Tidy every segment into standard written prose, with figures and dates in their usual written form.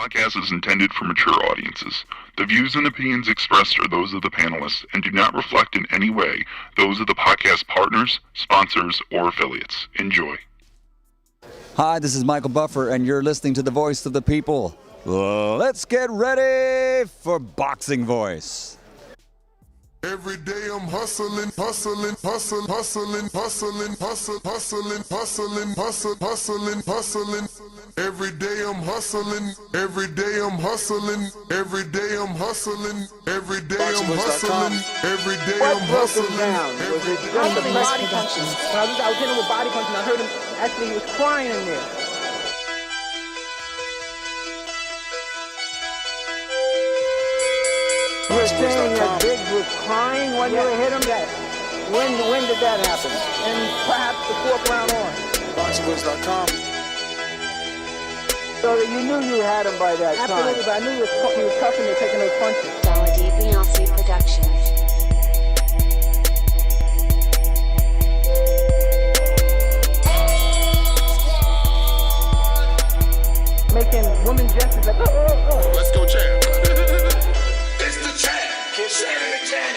podcast is intended for mature audiences. The views and opinions expressed are those of the panelists and do not reflect in any way those of the podcast partners, sponsors, or affiliates. Enjoy. Hi, this is Michael Buffer, and you're listening to the voice of the people. Let's get ready for Boxing Voice. Every day I'm hustling, hustling, hustling, hustling, hustling, hustling, hustling, hustling, hustling, hustling. Every day I'm hustling, every day I'm hustling, every day I'm hustling, every day I'm hustling, every day I'm hustling. Was it the body punching? When I was hitting him with body punching, I heard him actually, he was crying in there. You were saying that Biggs was crying when you hit him? When did that happen? And perhaps the fourth round on? ThaBoxingvoice.com. So that you knew you had him by that time? Absolutely, but I knew he was tough and taking those punches. Dolla Dibiase Productions. Making women gestures like, oh. Let's go, champ. It's the champ. Shannon the champ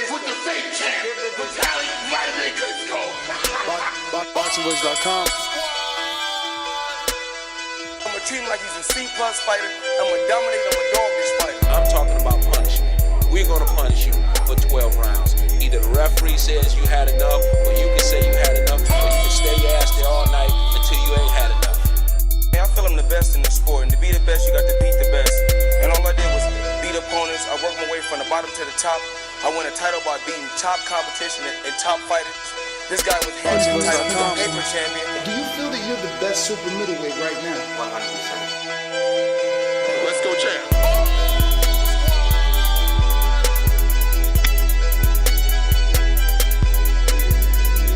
with the fake champ. Vitaly Vladimir Klitschko. ThaBoxingvoice.com. I'm gonna treat him like he's a C+ fighter. I'm gonna dominate, I'm gonna dog this fighter. I'm talking about punishment. We're gonna punish you for 12 rounds. Either the referee says you had enough, or you can say you had enough, or you can stay your ass there all night until you ain't had enough. I feel I'm the best in the sport, and to be the best, you got to beat the best. And all I did was beat opponents. I worked my way from the bottom to the top. I won a title by beating top competition and top fighters. This guy was hands title. He's a paper champion. Do you feel that you're the best super middleweight right now? 100%. Let's go, champ.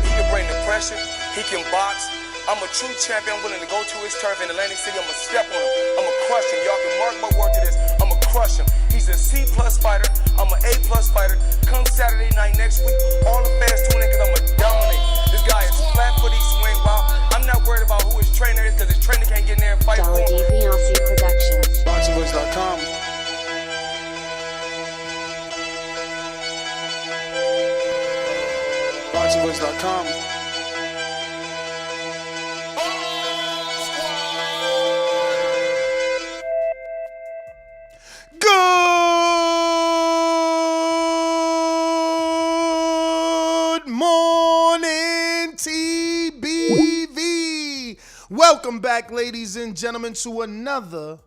He can bring the pressure. He can box. I'm a true champion. I'm willing to go to his turf in Atlantic City. I'm going to step on him. I'm going to crush him. Y'all can mark my word to this. I'm going to crush him. He's a C+ fighter. I'm an A+ fighter. Come Saturday night next week, all the fans tune in because I'm going to dominate. This guy is flat-footed, swing wild. I'm not worried about who his trainer is because his trainer can't get in there and fight for Dolla him. Dibiase Productions. ThaBoxingvoice.com. ThaBoxingvoice.com. Good morning, TBV. Welcome back, ladies and gentlemen, to another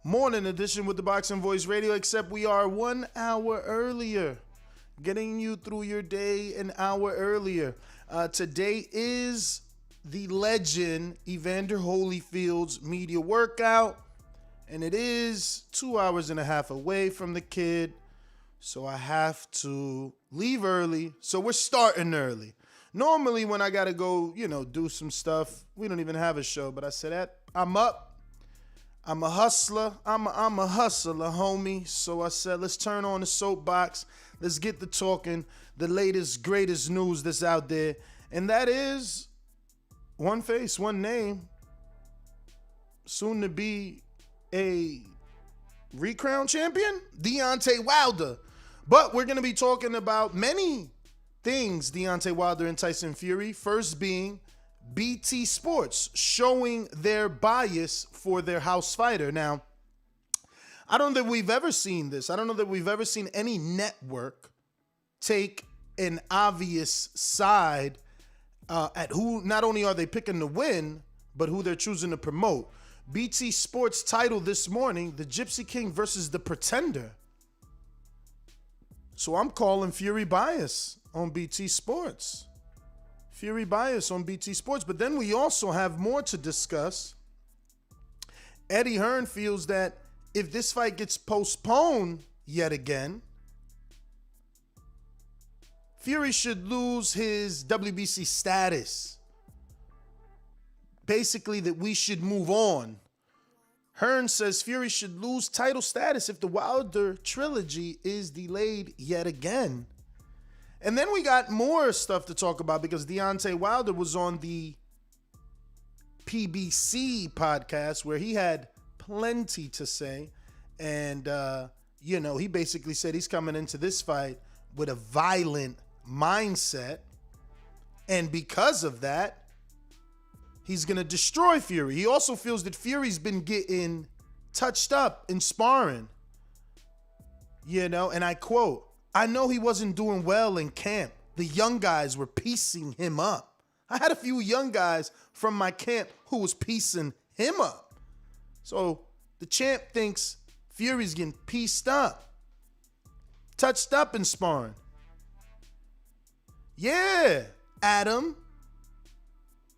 morning edition with the Boxing Voice Radio, except we are 1 hour earlier, getting you through your day an hour earlier. Today is the legend Evander Holyfield's media workout, and it is 2 hours and a half away from the kid, so I have to leave early. So we're starting early. Normally when I gotta go, do some stuff, we don't even have a show, but I said, I'm up. I'm a hustler. I'm a hustler, homie. So I said, let's turn on the soapbox. Let's get to talking the latest, greatest news that's out there. And that is one face, one name, soon to be a recrown champion, Deontay Wilder. But we're going to be talking about many things, Deontay Wilder and Tyson Fury. First being BT Sports showing their bias for their house fighter. Now, I don't know that we've ever seen this. I don't know that we've ever seen any network take an obvious side at who not only are they picking to win, but who they're choosing to promote. BT Sports title this morning, the Gypsy King versus the Pretender. So I'm calling Fury bias on BT Sports. Fury bias on BT Sports. But then we also have more to discuss. Eddie Hearn feels that if this fight gets postponed yet again, Fury should lose his WBC status. Basically, that we should move on. Hearn says Fury should lose title status if the Wilder trilogy is delayed yet again. And then we got more stuff to talk about because Deontay Wilder was on the PBC podcast where he had plenty to say. And, he basically said he's coming into this fight with a violent mindset. And because of that, he's going to destroy Fury. He also feels that Fury's been getting touched up in sparring. And I quote, "I know he wasn't doing well in camp. The young guys were piecing him up. I had a few young guys from my camp who was piecing him up." So the champ thinks Fury's getting pieced up, touched up in sparring. Yeah, Adam.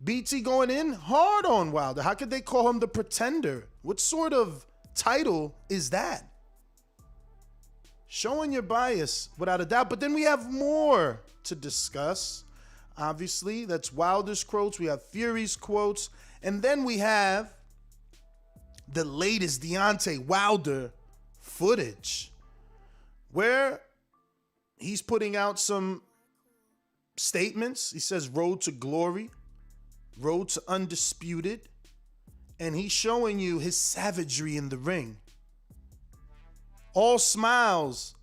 BT going in hard on Wilder. How could they call him the Pretender? What sort of title is that? Showing your bias, without a doubt. But then we have more to discuss. Obviously, that's Wilder's quotes. We have Fury's quotes. And then we have the latest Deontay Wilder footage, where he's putting out some statements. He says road to glory, road to undisputed, and he's showing you his savagery in the ring. All smiles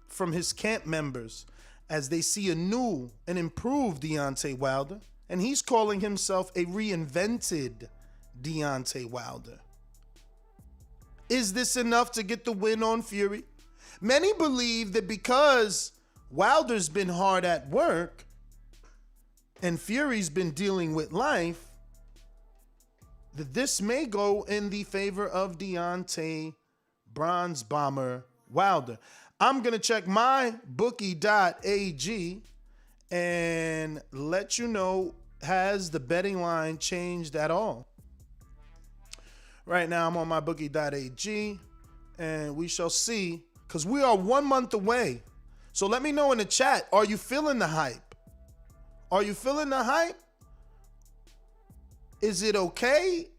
from his camp members as they see a new and improved Deontay Wilder, and he's calling himself a reinvented Deontay Wilder. Is this enough to get the win on Fury? Many believe that because Wilder's been hard at work and Fury's been dealing with life, that this may go in the favor of Deontay Bronze Bomber Wilder. I'm going to check my bookie.ag and let you know, has the betting line changed at all? Right now, I'm on my bookie.ag, and we shall see, because we are 1 month away. So let me know in the chat, are you feeling the hype? Are you feeling the hype? Is it okay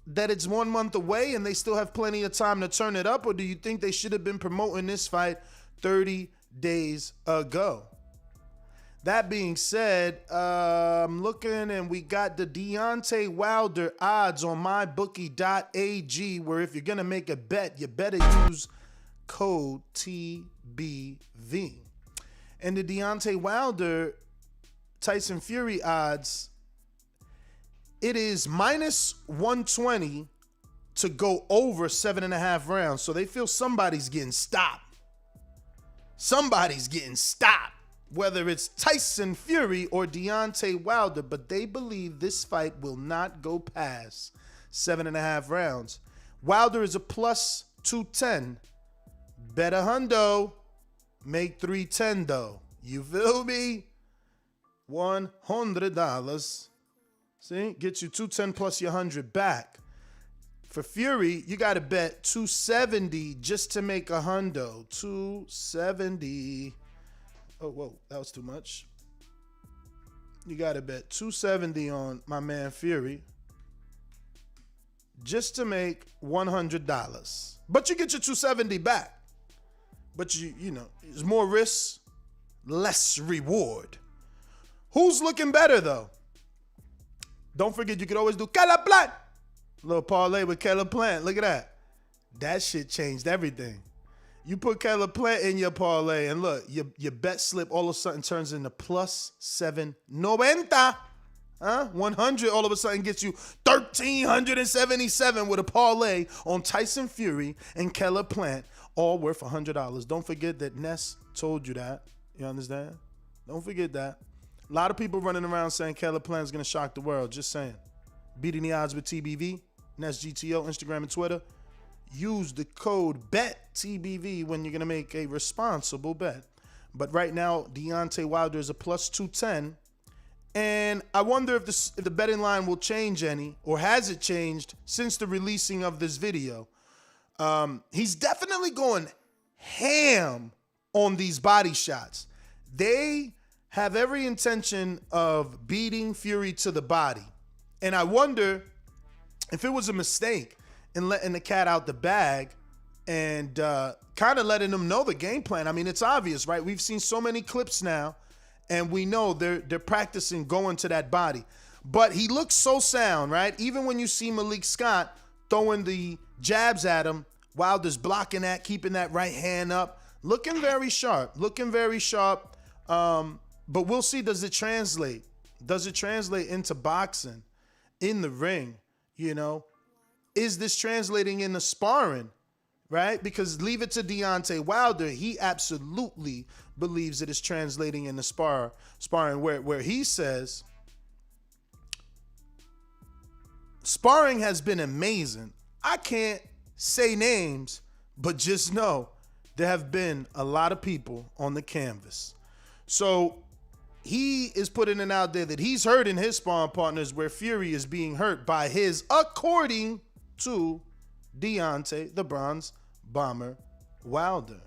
that it's 1 month away and they still have plenty of time to turn it up? Or do you think they should have been promoting this fight 30 days ago? That being said, I'm looking and we got the Deontay Wilder odds on mybookie.ag, where if you're going to make a bet, you better use code TBV. And the Deontay Wilder Tyson Fury odds, it is minus 120 to go over 7.5 rounds. So they feel somebody's getting stopped. Somebody's getting stopped. Whether it's Tyson Fury or Deontay Wilder, but they believe this fight will not go past 7.5 rounds. Wilder is a plus 210. Bet a hundo, make 310 though. You feel me? $100. See, gets you 210 plus your 100 back. For Fury, you got to bet 270 just to make a hundo. 270. Oh, whoa, that was too much. You got to bet 270 on my man Fury just to make $100. But you get your 270 back. But you know, there's more risk, less reward. Who's looking better though? Don't forget, you could always do Caleb Plant. Little parlay with Caleb Plant. Look at that. That shit changed everything. You put Caleb Plant in your parlay, and look, your bet slip all of a sudden turns into plus 790. 100 all of a sudden gets you 1,377 with a parlay on Tyson Fury and Caleb Plant, all worth $100. Don't forget that Ness told you that. You understand? Don't forget that. A lot of people running around saying Caleb Plant is going to shock the world. Just saying. Beating the odds with TBV, Ness GTO, Instagram and Twitter. Use the code BETTBV when you're going to make a responsible bet. But right now, Deontay Wilder is a plus 210. And I wonder if the betting line will change any, or has it changed since the releasing of this video. He's definitely going ham on these body shots. They have every intention of beating Fury to the body. And I wonder if it was a mistake in letting the cat out the bag and kind of letting them know the game plan. I mean, it's obvious, right? We've seen so many clips now, and we know they're practicing going to that body. But he looks so sound, right? Even when you see Malik Scott throwing the jabs at him. Wilder's blocking that, keeping that right hand up. Looking very sharp. But we'll see, does it translate? Does it translate into boxing in the ring? You know, is this translating into sparring? Right? Because leave it to Deontay Wilder. He absolutely believes it is translating into sparring where he says, sparring has been amazing. I can't say names, but just know there have been a lot of people on the canvas. So he is putting it out there that he's hurting his sparring partners where Fury is being hurt by his, according to Deontay, the Bronze Bomber Wilder.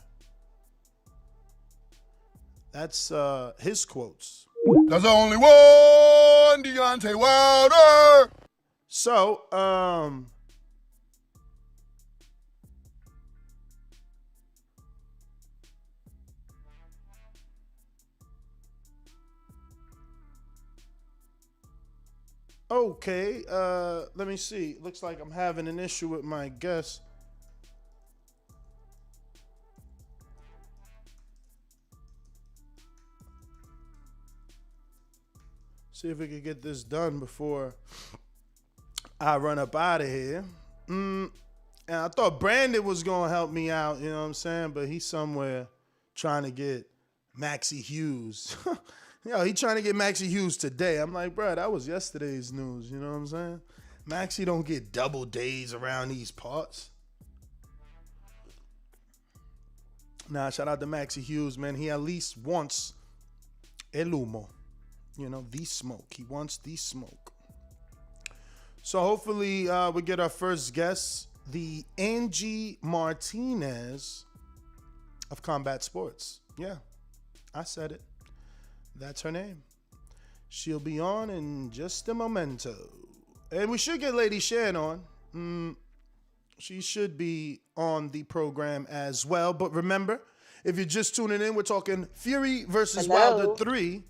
That's his quotes. There's only one Deontay Wilder. So, okay, let me see. Looks like I'm having an issue with my guest. See if we can get this done before I run up out of here. And I thought Brandon was going to help me out, you know what I'm saying? But he's somewhere trying to get Maxie Hughes. He trying to get Maxie Hughes today. I'm like, bro, that was yesterday's news, you know what I'm saying? Maxie don't get double days around these parts. Nah, shout out to Maxie Hughes, man. He at least wants el humo. You know, the smoke. He wants the smoke. So hopefully we get our first guest, the Angie Martinez of Combat Sports. Yeah, I said it. That's her name. She'll be on in just a momento. And we should get Lady Shan on. She should be on the program as well. But remember, if you're just tuning in, we're talking Fury versus Wilder 3.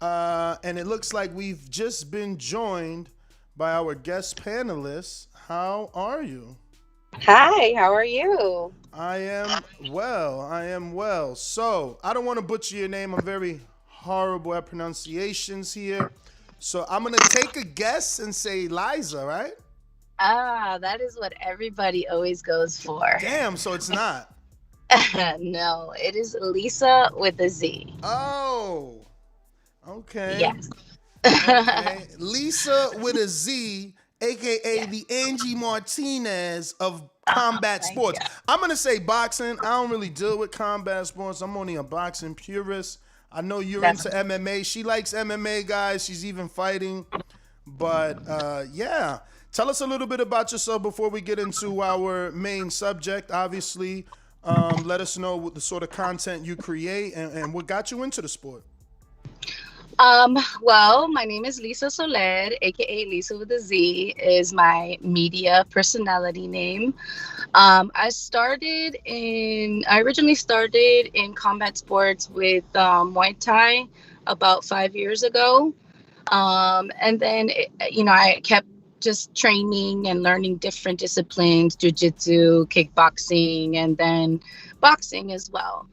And it looks like we've just been joined by our guest panelists. How are you? Hi, how are you? I am well. So, I don't want to butcher your name. I'm very horrible at pronunciations here. So, I'm going to take a guess and say Liza, right? That is what everybody always goes for. Damn, so it's not. No, it is Lisa with a Z. Oh, okay. Yes. Okay. Lisa with a Z, aka the Angie Martinez of Combat Sports. I'm gonna say boxing. I don't really deal with combat sports. I'm only a boxing purist. I know you're into MMA. She likes MMA, guys. She's even fighting. But yeah, tell us a little bit about yourself before we get into our main subject. Obviously, let us know what the sort of content you create and what got you into the sport. Well, my name is Lisa Soler, aka Lisa with a Z, is my media personality name. I originally started in combat sports with Muay Thai about 5 years ago. And then, I kept just training and learning different disciplines, jiu-jitsu, kickboxing, and then boxing as well.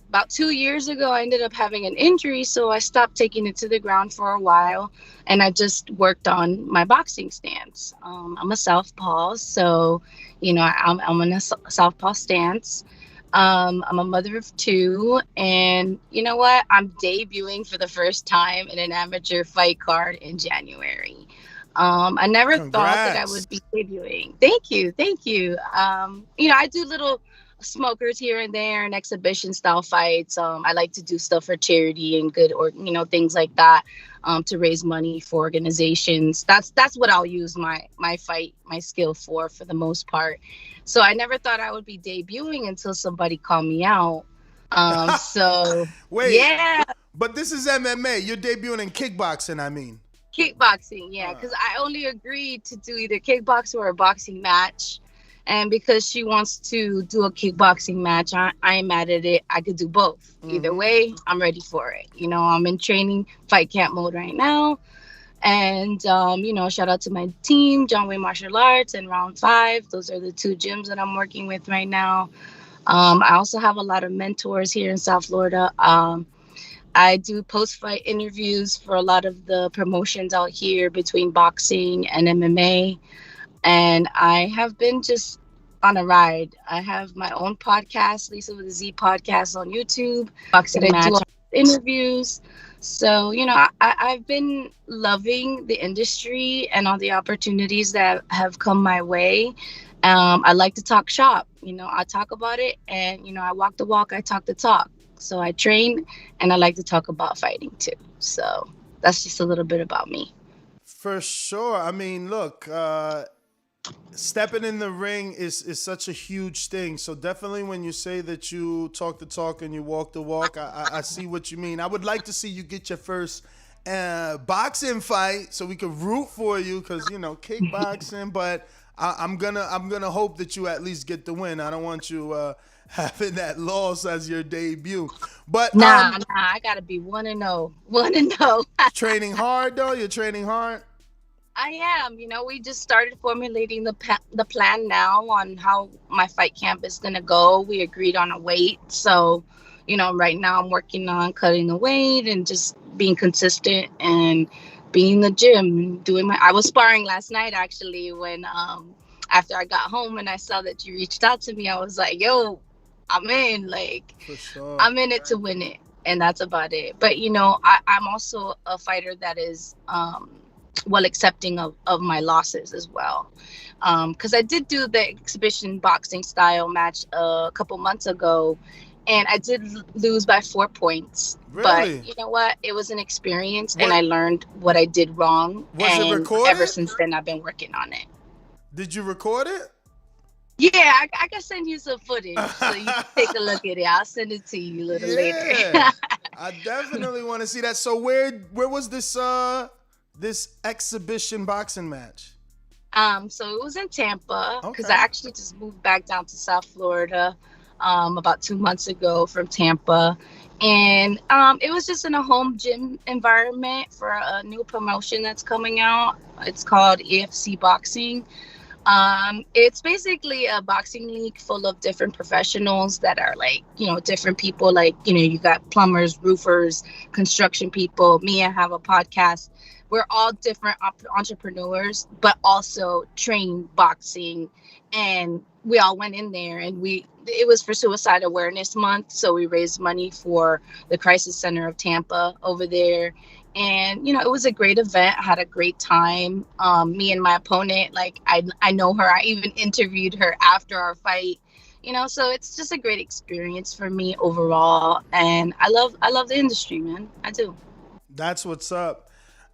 About 2 years ago, I ended up having an injury, so I stopped taking it to the ground for a while, and I just worked on my boxing stance. I'm a southpaw, so, I'm in a southpaw stance. I'm a mother of two, and you know what? I'm debuting for the first time in an amateur fight card in January. I never thought that I would be debuting. Thank you. I do little smokers here and there and exhibition style fights. I like to do stuff for charity and good, or things like that, to raise money for organizations. That's what I'll use my skill for the most part. So I never thought I would be debuting until somebody called me out. So wait, yeah. But this is MMA. You're debuting in kickboxing, I mean. Kickboxing, yeah, because I only agreed to do either kickboxing or a boxing match. And because she wants to do a kickboxing match, I ain't mad at it. I could do both. Either way, I'm ready for it. I'm in training fight camp mode right now. And shout out to my team, John Wayne Martial Arts and Round Five. Those are the two gyms that I'm working with right now. I also have a lot of mentors here in South Florida. I do post-fight interviews for a lot of the promotions out here between boxing and MMA. And I have been just on a ride. I have my own podcast, Lisa with a Z podcast on YouTube. Boxing match interviews. So, I've been loving the industry and all the opportunities that have come my way. I like to talk shop. I talk about it, and, I walk the walk, I talk the talk. So I train, and I like to talk about fighting too. So that's just a little bit about me. For sure. I mean, look, stepping in the ring is such a huge thing. So definitely when you say that you talk the talk and you walk the walk, I see what you mean. I would like to see you get your first boxing fight so we could root for you because, kickboxing. But I'm gonna hope that you at least get the win. I don't want you having that loss as your debut. But nah, I gotta be 1-0. 1-0. Training hard though? You're training hard? I am. We just started formulating the plan now on how my fight camp is gonna go. We agreed on a weight. So, right now I'm working on cutting the weight and just being consistent and being in the gym, I was sparring last night actually when after I got home and I saw that you reached out to me. I was like, yo, I'm in, For sure. I'm in it to win it, and that's about it. But I'm also a fighter that is accepting of my losses as well, because I did do the exhibition boxing style match a couple months ago, and I did lose by 4 points. Really? But you know what? It was an experience, and I learned what I did wrong. Was it recorded? Ever since then, I've been working on it. Did you record it? Yeah, I can send you some footage so you can take a look at it. I'll send it to you a little later. I definitely want to see that. So where was this this exhibition boxing match? So it was in Tampa because I actually just moved back down to South Florida about 2 months ago from Tampa. And it was just in a home gym environment for a new promotion that's coming out. It's called AFC Boxing. It's basically a boxing league full of different professionals that are different people. You got plumbers, roofers, construction people. Me, I have a podcast. We're all different entrepreneurs, but also train boxing. And we all went in there, and it was for Suicide Awareness Month. So we raised money for the Crisis Center of Tampa over there. And, it was a great event. I had a great time. Me and my opponent, I know her. I even interviewed her after our fight, so it's just a great experience for me overall. And I love the industry, man. I do. That's what's up.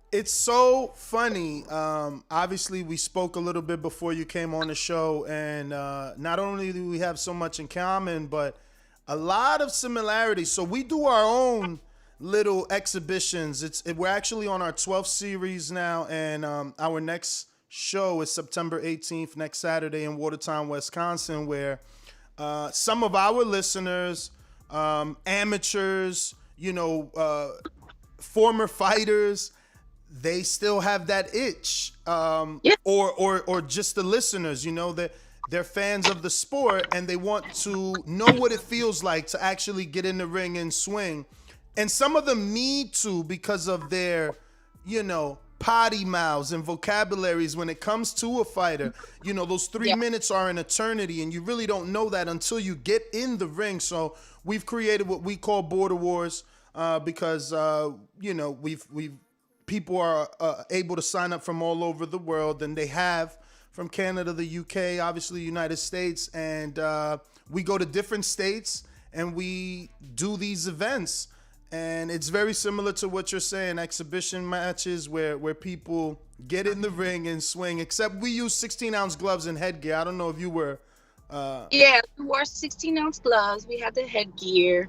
It's so funny. Obviously, we spoke a little bit before you came on the show, and not only do we have so much in common, but a lot of similarities. So we do our own little exhibitions. We're actually on our 12th series now, and our next show is September 18th, next Saturday in Watertown, Wisconsin, where some of our listeners, amateurs, former fighters, they still have that itch, or just the listeners, that they're fans of the sport and they want to know what it feels like to actually get in the ring and swing. And some of them need to because of their, potty mouths and vocabularies when it comes to a fighter. Those 3 minutes are an eternity, and you really don't know that until you get in the ring. So we've created what we call Border Wars because, people are able to sign up from all over the world, and they have from Canada, the UK, obviously United States. And we go to different states and we do these events. And it's very similar to what you're saying, exhibition matches where people get in the ring and swing, except we use 16-ounce gloves and headgear. I don't know if you were... Yeah, we wore 16-ounce gloves. We had the headgear.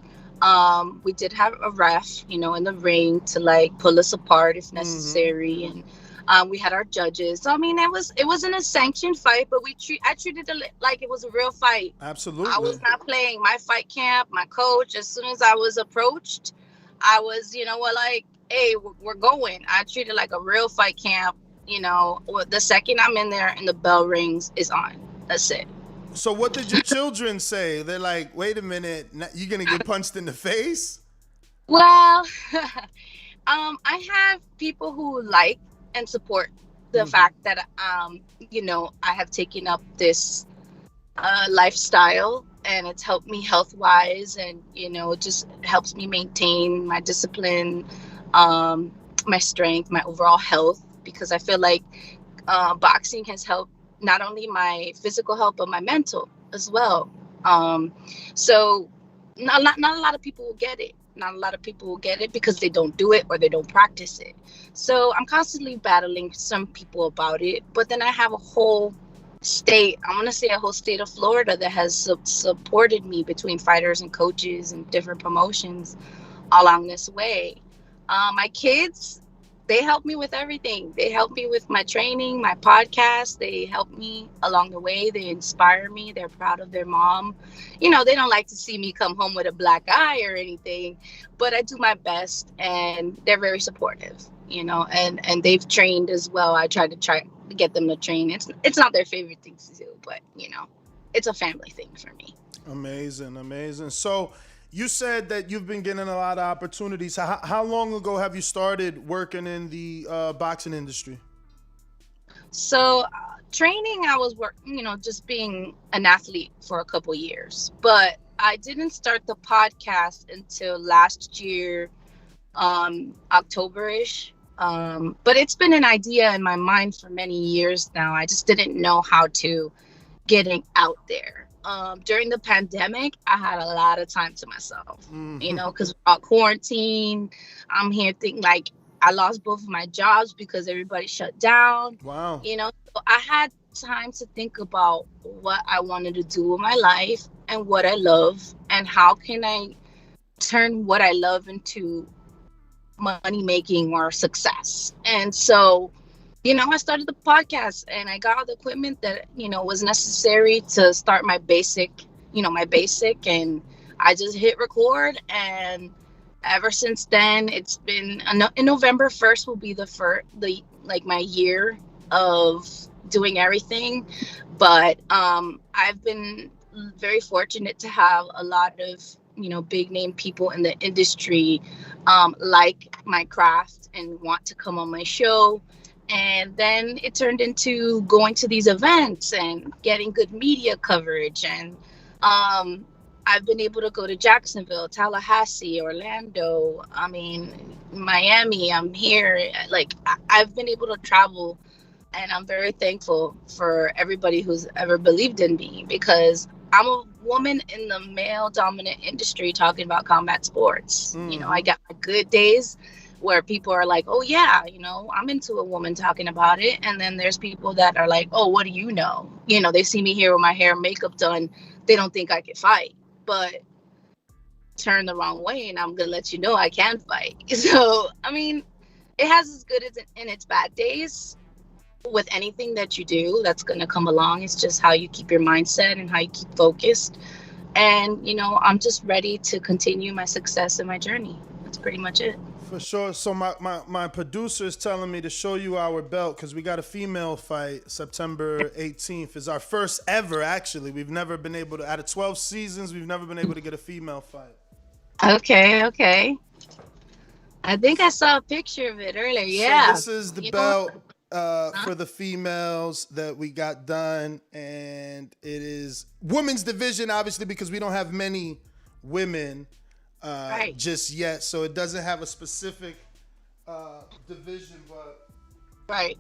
We did have a ref, in the ring to pull us apart if necessary. And we had our judges. So, I mean, it wasn't a sanctioned fight, but I treated it like it was a real fight. Absolutely. I was not playing. My fight camp, my coach, as soon as I was approached, I was, hey, we're going. I treat it like a real fight camp. The second I'm in there and the bell rings, is on. That's it. So what did your children say? They're like, wait a minute, you're going to get punched in the face? Well, I have people who like and support the fact that, I have taken up this lifestyle, and it's helped me health-wise, and, it just helps me maintain my discipline, my strength, my overall health, because I feel like boxing has helped not only my physical health, but my mental as well. So not a lot of people will get it. Not a lot of people will get it because they don't do it or they don't practice it. So I'm constantly battling some people about it. But then I have a whole state, I'm going to say a whole state of Florida that has supported me, between fighters and coaches and different promotions along this way. My kids, they help me with everything. They help me with my training, my podcast. They help me along the way. They inspire me. They're proud of their mom. They don't like to see me come home with a black eye or anything, but I do my best, and they're very supportive, and they've trained as well. I try to get them to train. It's not their favorite thing to do, but, it's a family thing for me. Amazing. So, you said that you've been getting a lot of opportunities. How long ago have you started working in the boxing industry? So training, I was just being an athlete for a couple years, but I didn't start the podcast until last year, October-ish. But it's been an idea in my mind for many years now. I just didn't know how to get it out there. During the pandemic, I had a lot of time to myself, because we're all quarantined. I'm here thinking, like, I lost both of my jobs because everybody shut down. Wow. So I had time to think about what I wanted to do with my life and what I love, and how can I turn what I love into money making or success. And so, I started the podcast, and I got all the equipment that, was necessary to start my basic, and I just hit record. And ever since then, it's been, in November 1st will be my year of doing everything. But I've been very fortunate to have a lot of, big name people in the industry like my craft and want to come on my show. And then it turned into going to these events and getting good media coverage. And I've been able to go to Jacksonville, Tallahassee, Orlando, Miami. I'm here. Like, I've been able to travel, and I'm very thankful for everybody who's ever believed in me, because I'm a woman in the male dominant industry talking about combat sports. I got my good days where people are like, oh yeah, I'm into a woman talking about it. And then there's people that are like, oh, what do you know? They see me here with my hair and makeup done. They don't think I can fight, but turn the wrong way and I'm going to let you know I can fight. So, it has its good and its bad days. With anything that you do, that's going to come along. It's just how you keep your mindset and how you keep focused. And, I'm just ready to continue my success and my journey. That's pretty much it. For sure. So my producer is telling me to show you our belt, because we got a female fight September 18th. It's our first ever, actually. We've never been able to, out of 12 seasons, we've never been able to get a female fight. Okay. I think I saw a picture of it earlier. Yeah. So this is the belt for the females that we got done. And it is women's division, obviously, because we don't have many women right. just yet, so it doesn't have a specific division, but right.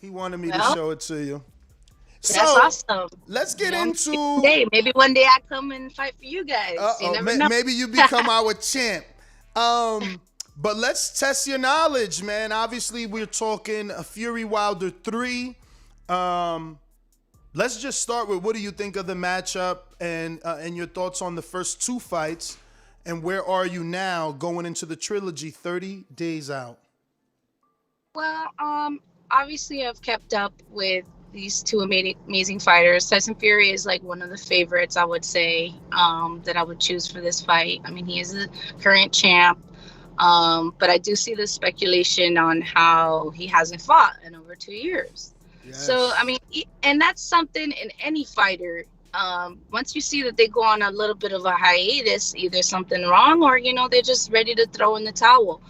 He wanted me to show it to you. That's awesome. Let's get into. Hey, maybe one day I come and fight for you guys. You never know. Maybe you become our champ. But let's test your knowledge, man. Obviously, we're talking a Fury Wilder 3. Let's just start with, what do you think of the matchup and your thoughts on the first two fights? And where are you now going into the trilogy 30 days out? Well, obviously I've kept up with these two amazing fighters. Tyson Fury is like one of the favorites, I would say, that I would choose for this fight. He is a current champ. But I do see the speculation on how he hasn't fought in over 2 years. Yes. So, I mean, and that's something in any fighter. Once you see that they go on a little bit of a hiatus, either something wrong or, they're just ready to throw in the towel.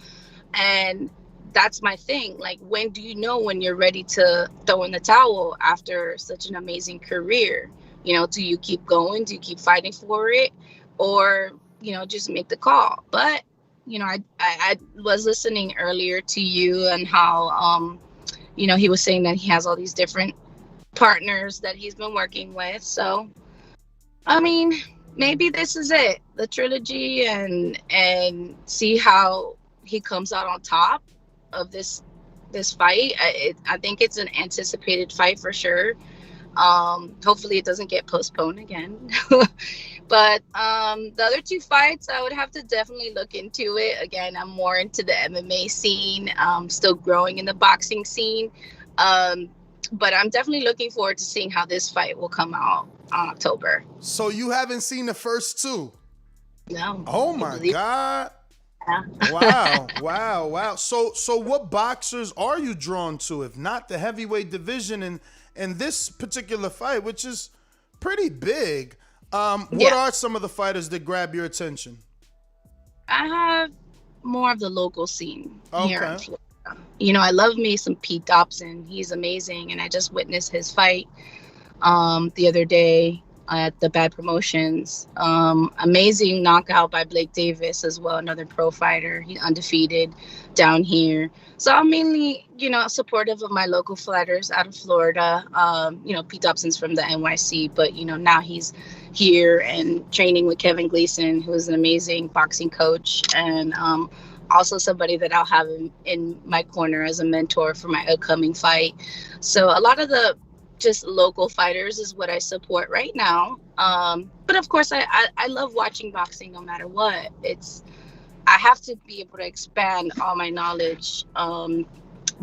And that's my thing. Like, when do you know when you're ready to throw in the towel after such an amazing career? Do you keep going? Do you keep fighting for it? Or, just make the call? But, I was listening earlier to you and how, he was saying that he has all these different partners that he's been working with. So, I mean, maybe this is it, the trilogy, and see how he comes out on top of this fight. I think it's an anticipated fight for sure. Hopefully it doesn't get postponed again. But the other 2 fights, I would have to definitely look into it. Again, I'm more into the MMA scene, still growing in the boxing scene. But I'm definitely looking forward to seeing how this fight will come out on October. So you haven't seen the first 2? No. Oh my God. Yeah. Wow. So what boxers are you drawn to, if not the heavyweight division and this particular fight, which is pretty big? What are some of the fighters that grab your attention? I have more of the local scene here in Florida. I love me some Pete Dobson. He's amazing, and I just witnessed his fight the other day at the Bad Promotions. Amazing knockout by Blake Davis as well, another pro fighter. He's undefeated down here. So I'm mainly, supportive of my local fighters out of Florida. Pete Dobson's from the NYC, but, now he's here and training with Kevin Gleason, who is an amazing boxing coach, and also somebody that I'll have in my corner as a mentor for my upcoming fight. So a lot of the just local fighters is what I support right now. But of course, I love watching boxing no matter what. I have to be able to expand all my knowledge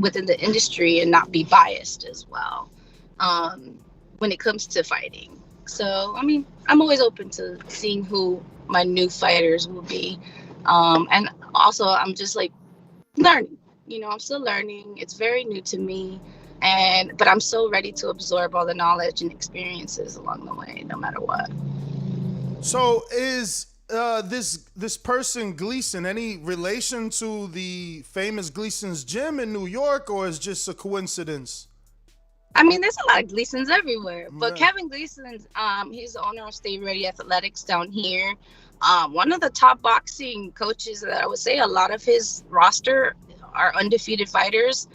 within the industry and not be biased as well when it comes to fighting. So, I mean, I'm always open to seeing who my new fighters will be. And also, I'm just like learning. I'm still learning. It's very new to me. But I'm so ready to absorb all the knowledge and experiences along the way, no matter what. So is this person Gleason any relation to the famous Gleason's gym in New York, or is just a coincidence? I mean, there's a lot of Gleasons everywhere, but Kevin Gleason's he's the owner of Stay Ready Athletics down here. One of the top boxing coaches that I would say a lot of his roster are undefeated fighters.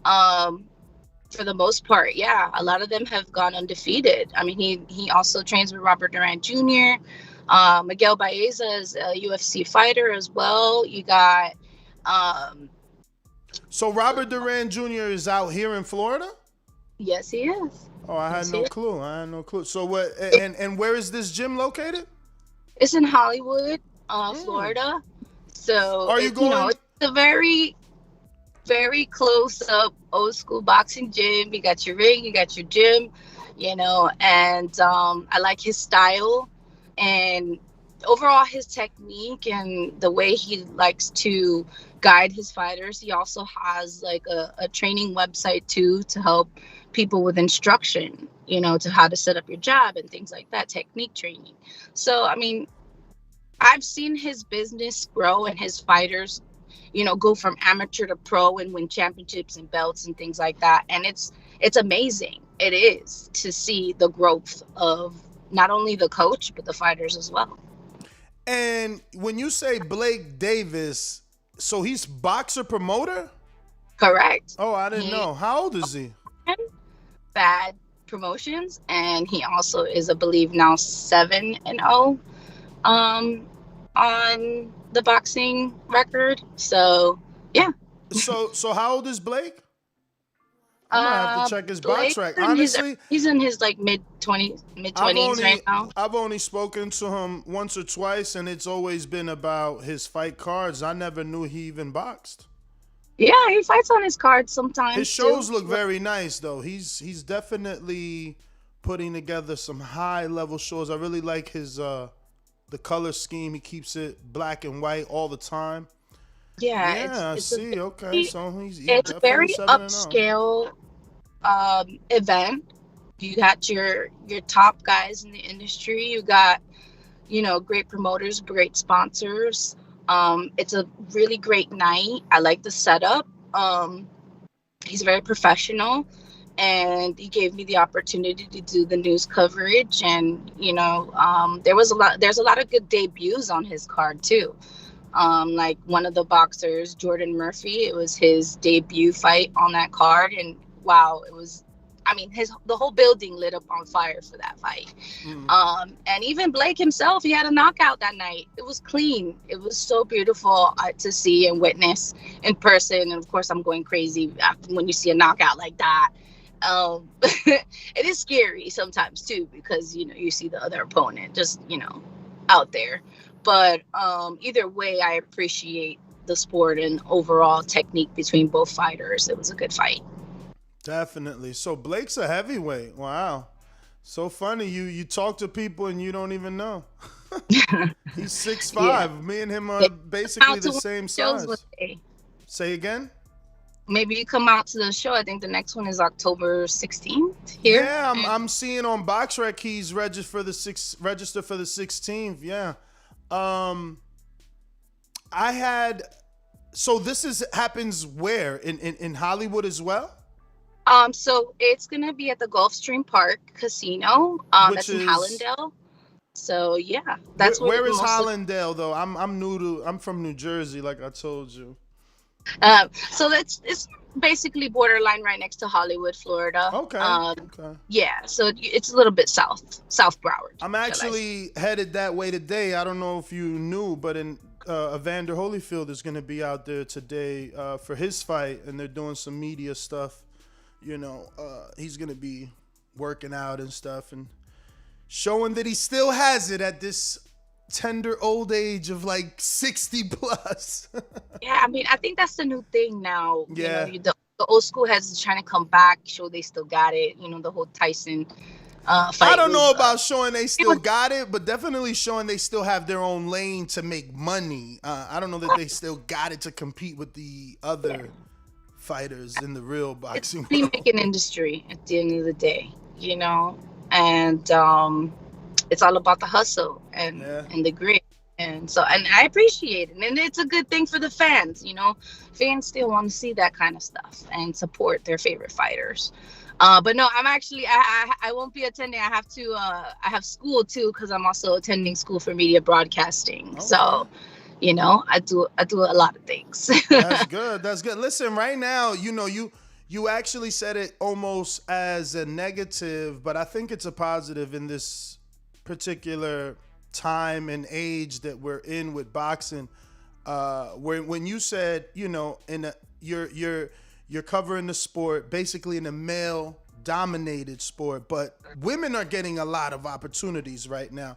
For the most part, yeah, a lot of them have gone undefeated. I mean, he also trains with Robert Durant Jr. Miguel Baeza is a UFC fighter as well. You got So Robert Durant Jr. is out here in Florida? Yes, he is. Oh, I had no clue. So what? And where is this gym located? It's in Hollywood, Florida. So are you going? It's a very, very close up old school boxing gym. You got your ring, you got your gym, and I like his style and overall his technique and the way he likes to guide his fighters. He also has like a training website too to help people with instruction, to how to set up your jab and things like that, technique training. So, I mean, I've seen his business grow and his fighters, go from amateur to pro and win championships and belts and things like that. And it's amazing. It is to see the growth of not only the coach, but the fighters as well. And when you say Blake Davis, so he's boxer promoter? Correct. Oh, I didn't know. How old is he? Bad Promotions, and he also is, I believe, now 7-0 on the boxing record. So yeah. So how old is Blake? I'm gonna have to check his box rack. Honestly, he's in his like mid 20s right now. I've only spoken to him once or twice, and it's always been about his fight cards. I never knew he even boxed. Yeah, he fights on his cards sometimes. His shows look very nice, though. He's definitely putting together some high level shows. I really like his the color scheme. He keeps it black and white all the time. Yeah, Yeah, I it's a see. Okay, very, so he's it's definitely very 7-0. upscale event. You got your top guys in the industry. You got, great promoters, great sponsors. It's a really great night. I like the setup. He's very professional, and he gave me the opportunity to do the news coverage. And there's a lot of good debuts on his card too. Like one of the boxers, Jordan Murphy, it was his debut fight on that card, and wow, it was. I mean, the whole building lit up on fire for that fight. And even Blake himself, he had a knockout that night. It was clean. It was so beautiful to see and witness in person. And of course, I'm going crazy when you see a knockout like that. It is scary sometimes too, because you see the other opponent just out there. But either way, I appreciate the sport and overall technique between both fighters. It was a good fight. Definitely. So Blake's a heavyweight. Wow. So funny. You talk to people and you don't even know. He's 6'5". Yeah. Me and him are basically the same size. Say again? Maybe you come out to the show. I think the next one is October 16th here. Yeah, I'm seeing on BoxRec he's registered for the 16th. Yeah. So this happens where? In Hollywood as well? So it's gonna be at the Gulfstream Park Casino. That's in Hallandale. So yeah, that's where is Hallandale though? I'm from New Jersey, like I told you. So it's basically borderline right next to Hollywood, Florida. Okay. Okay. Yeah, so it's a little bit south Broward. I'm actually headed that way today. I don't know if you knew, but Evander Holyfield is going to be out there today for his fight, and they're doing some media stuff. He's going to be working out and stuff and showing that he still has it at this tender old age of like 60 plus. Yeah, I mean, I think that's the new thing now. Yeah. The old school heads trying to come back, show they still got it. The whole Tyson fight. I don't know about showing they still got it, but definitely showing they still have their own lane to make money. I don't know that they still got it to compete with the other fighters in the real boxing world. It's making industry at the end of the day, and it's all about the hustle and the grit. And I appreciate it. And it's a good thing for the fans, fans still want to see that kind of stuff and support their favorite fighters. But no, I'm actually, I won't be attending. I have school too, because I'm also attending school for media broadcasting. Okay. So, I do a lot of things. That's good. Listen, right now, you actually said it almost as a negative, but I think it's a positive in this particular time and age that we're in with boxing. When you said, you're covering the sport basically in a male dominated sport, but women are getting a lot of opportunities right now.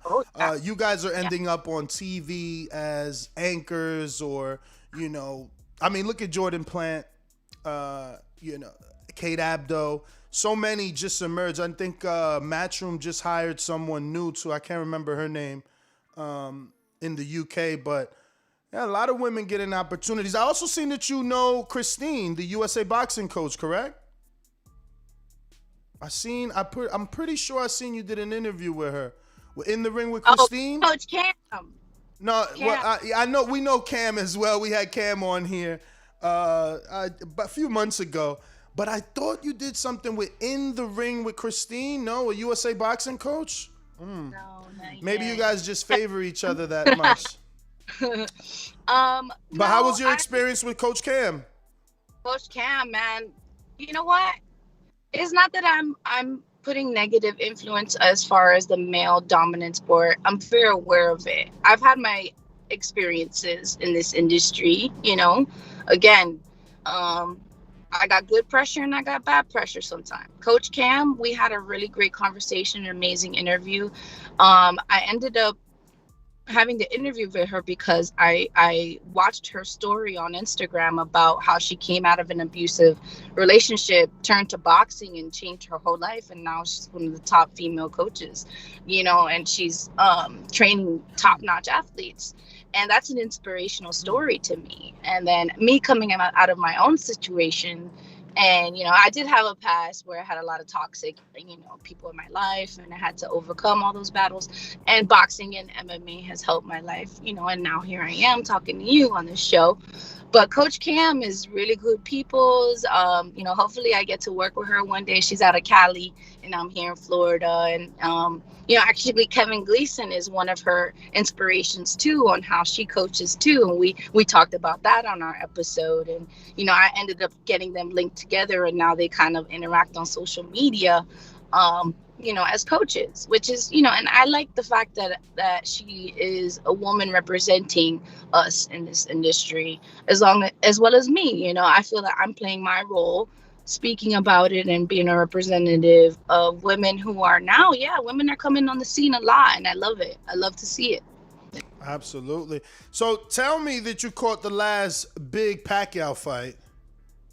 You guys are ending up on TV as anchors, or look at Jordan Plant, Kate Abdo. So many just emerged. I think Matchroom just hired someone new too. I can't remember her name in the UK, but yeah, a lot of women getting opportunities. I also seen that Christine, the USA boxing coach, correct? I'm pretty sure I seen you did an interview with her. In the ring with Christine? Coach Cam. No, Cam. Well, I know we know Cam as well. We had Cam on here a few months ago. But I thought you did something with In the Ring with Christine. No, a USA boxing coach? No, maybe you guys just favor each other that much. But how was your experience with Coach Cam? Coach Cam, man, you know what? It's not that I'm putting negative influence as far as the male dominant sport. I'm very aware of it. I've had my experiences in this industry, Again, I got good pressure and I got bad pressure sometimes. Coach Cam, we had a really great conversation, an amazing interview. I ended up having the interview with her because I watched her story on Instagram about how she came out of an abusive relationship, turned to boxing, and changed her whole life. And now she's one of the top female coaches, and she's training top-notch athletes. And that's an inspirational story to me. And then me coming out of my own situation, and I did have a past where I had a lot of toxic people in my life, and I had to overcome all those battles. And boxing and MMA has helped my life, and now here I am talking to you on this show. But Coach Cam is really good people's. Hopefully I get to work with her one day. She's out of Cali and I'm here in Florida. And actually Kevin Gleason is one of her inspirations too, on how she coaches too. And we talked about that on our episode. And I ended up getting them linked together, and now they kind of interact on social media. As coaches, which is, and I like the fact that she is a woman representing us in this industry, as well as me. I feel that I'm playing my role, speaking about it and being a representative of women who are now, women are coming on the scene a lot, and I love it. I love to see it. Absolutely. So tell me that you caught the last big Pacquiao fight.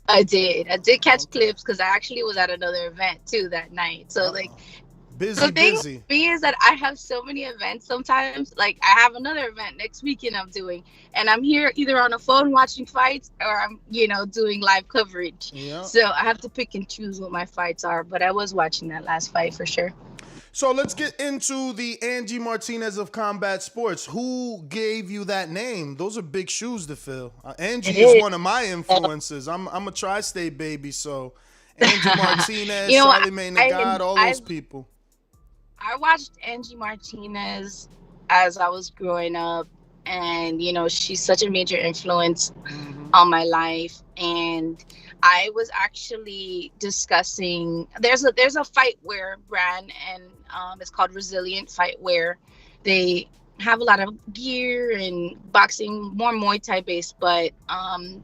I did catch clips because I actually was at another event too that night. So busy. With me is that I have so many events sometimes. Like I have another event next weekend I'm doing, and I'm here either on the phone watching fights or I'm doing live coverage. Yeah. So I have to pick and choose what my fights are. But I was watching that last fight for sure. So let's get into the Angie Martinez of combat sports. Who gave you that name? Those are big shoes to fill. Angie is one of my influences. I'm a tri-state baby, so Angie Martinez, Charlamagne the God, all those people. I watched Angie Martinez as I was growing up, and she's such a major influence on my life. And I was actually discussing, there's a fight where Bran and it's called Resilient Fight, where they have a lot of gear and boxing, more Muay Thai based, but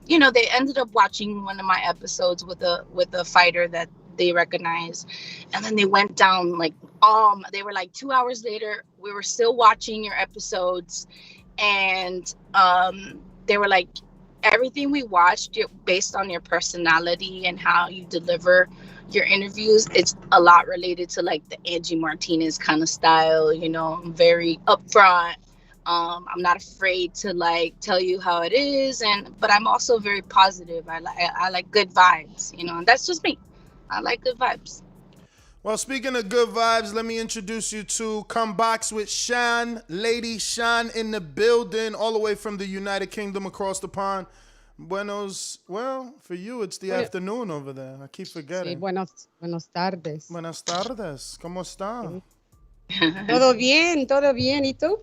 they ended up watching one of my episodes with a fighter that they recognize, and then they went down they were 2 hours later, we were still watching your episodes, and they were like, everything we watched based on your personality and how you deliver your interviews, it's a lot related to the Angie Martinez kind of style. I'm very upfront. I'm not afraid to tell you how it is, but I'm also very positive. I like good vibes, and that's just me. I like good vibes. Well, speaking of good vibes, let me introduce you to Come Box with Sean. Lady Sean in the building, all the way from the United Kingdom across the pond. Well, for you, it's the afternoon over there. I keep forgetting. Sí, buenas tardes. Buenas tardes. ¿Cómo está? Todo bien. ¿Y tú?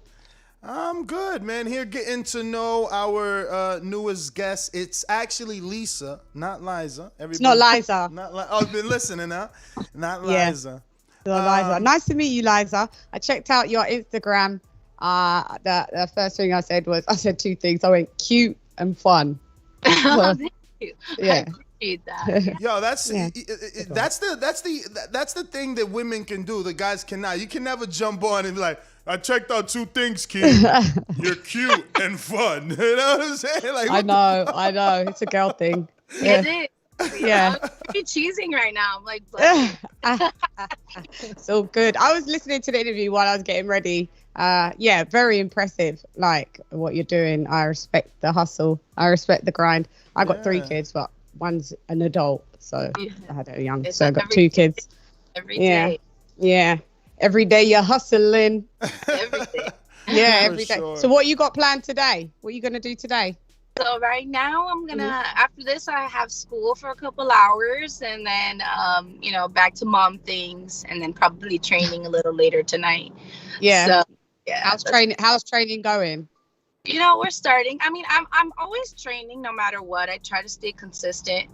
I'm good, man. Here getting to know our newest guest. It's actually Lisa, not Liza. It's not Liza. I've been listening, huh? Not Liza. Liza. Nice to meet you, Liza. I checked out your Instagram. The first thing I said two things. I went cute and fun. Thank you. Yeah. I appreciate that. Yo, that's the thing that women can do. The guys cannot. You can never jump on and be like, I checked out two things, kid. You're cute and fun. You know what I'm saying? I know. It's a girl thing. Yeah. Is it? Yeah. I'm cheesing right now. I'm so good. I was listening to the interview while I was getting ready. Very impressive. What you're doing. I respect the hustle. I respect the grind. I got 3 kids, but one's an adult, so I had a young. So I got 2 kids. Every day. Yeah. Every day you're hustling. Every day. Yeah, every day. Sure. So what you got planned today? What are you gonna do today? So right now I'm gonna after this I have school for a couple hours, and then back to mom things, and then probably training a little later tonight. Yeah. So, yeah. How's training going? We're starting. I mean, I'm always training no matter what. I try to stay consistent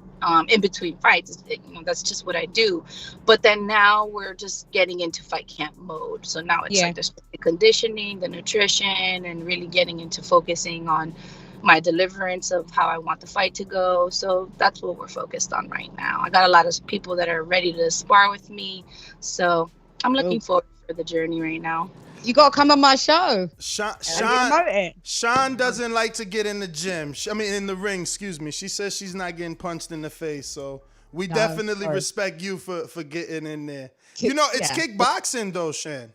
in between fights. That's just what I do. But then now we're just getting into fight camp mode. So now it's the conditioning, the nutrition, and really getting into focusing on my deliverance of how I want the fight to go. So that's what we're focused on right now. I got a lot of people that are ready to spar with me. So I'm looking forward for the journey right now. You gotta come on my show. Sean doesn't like to get in the gym. In the ring, excuse me. She says she's not getting punched in the face. So we definitely respect you for getting in there. It's kickboxing though, Shan.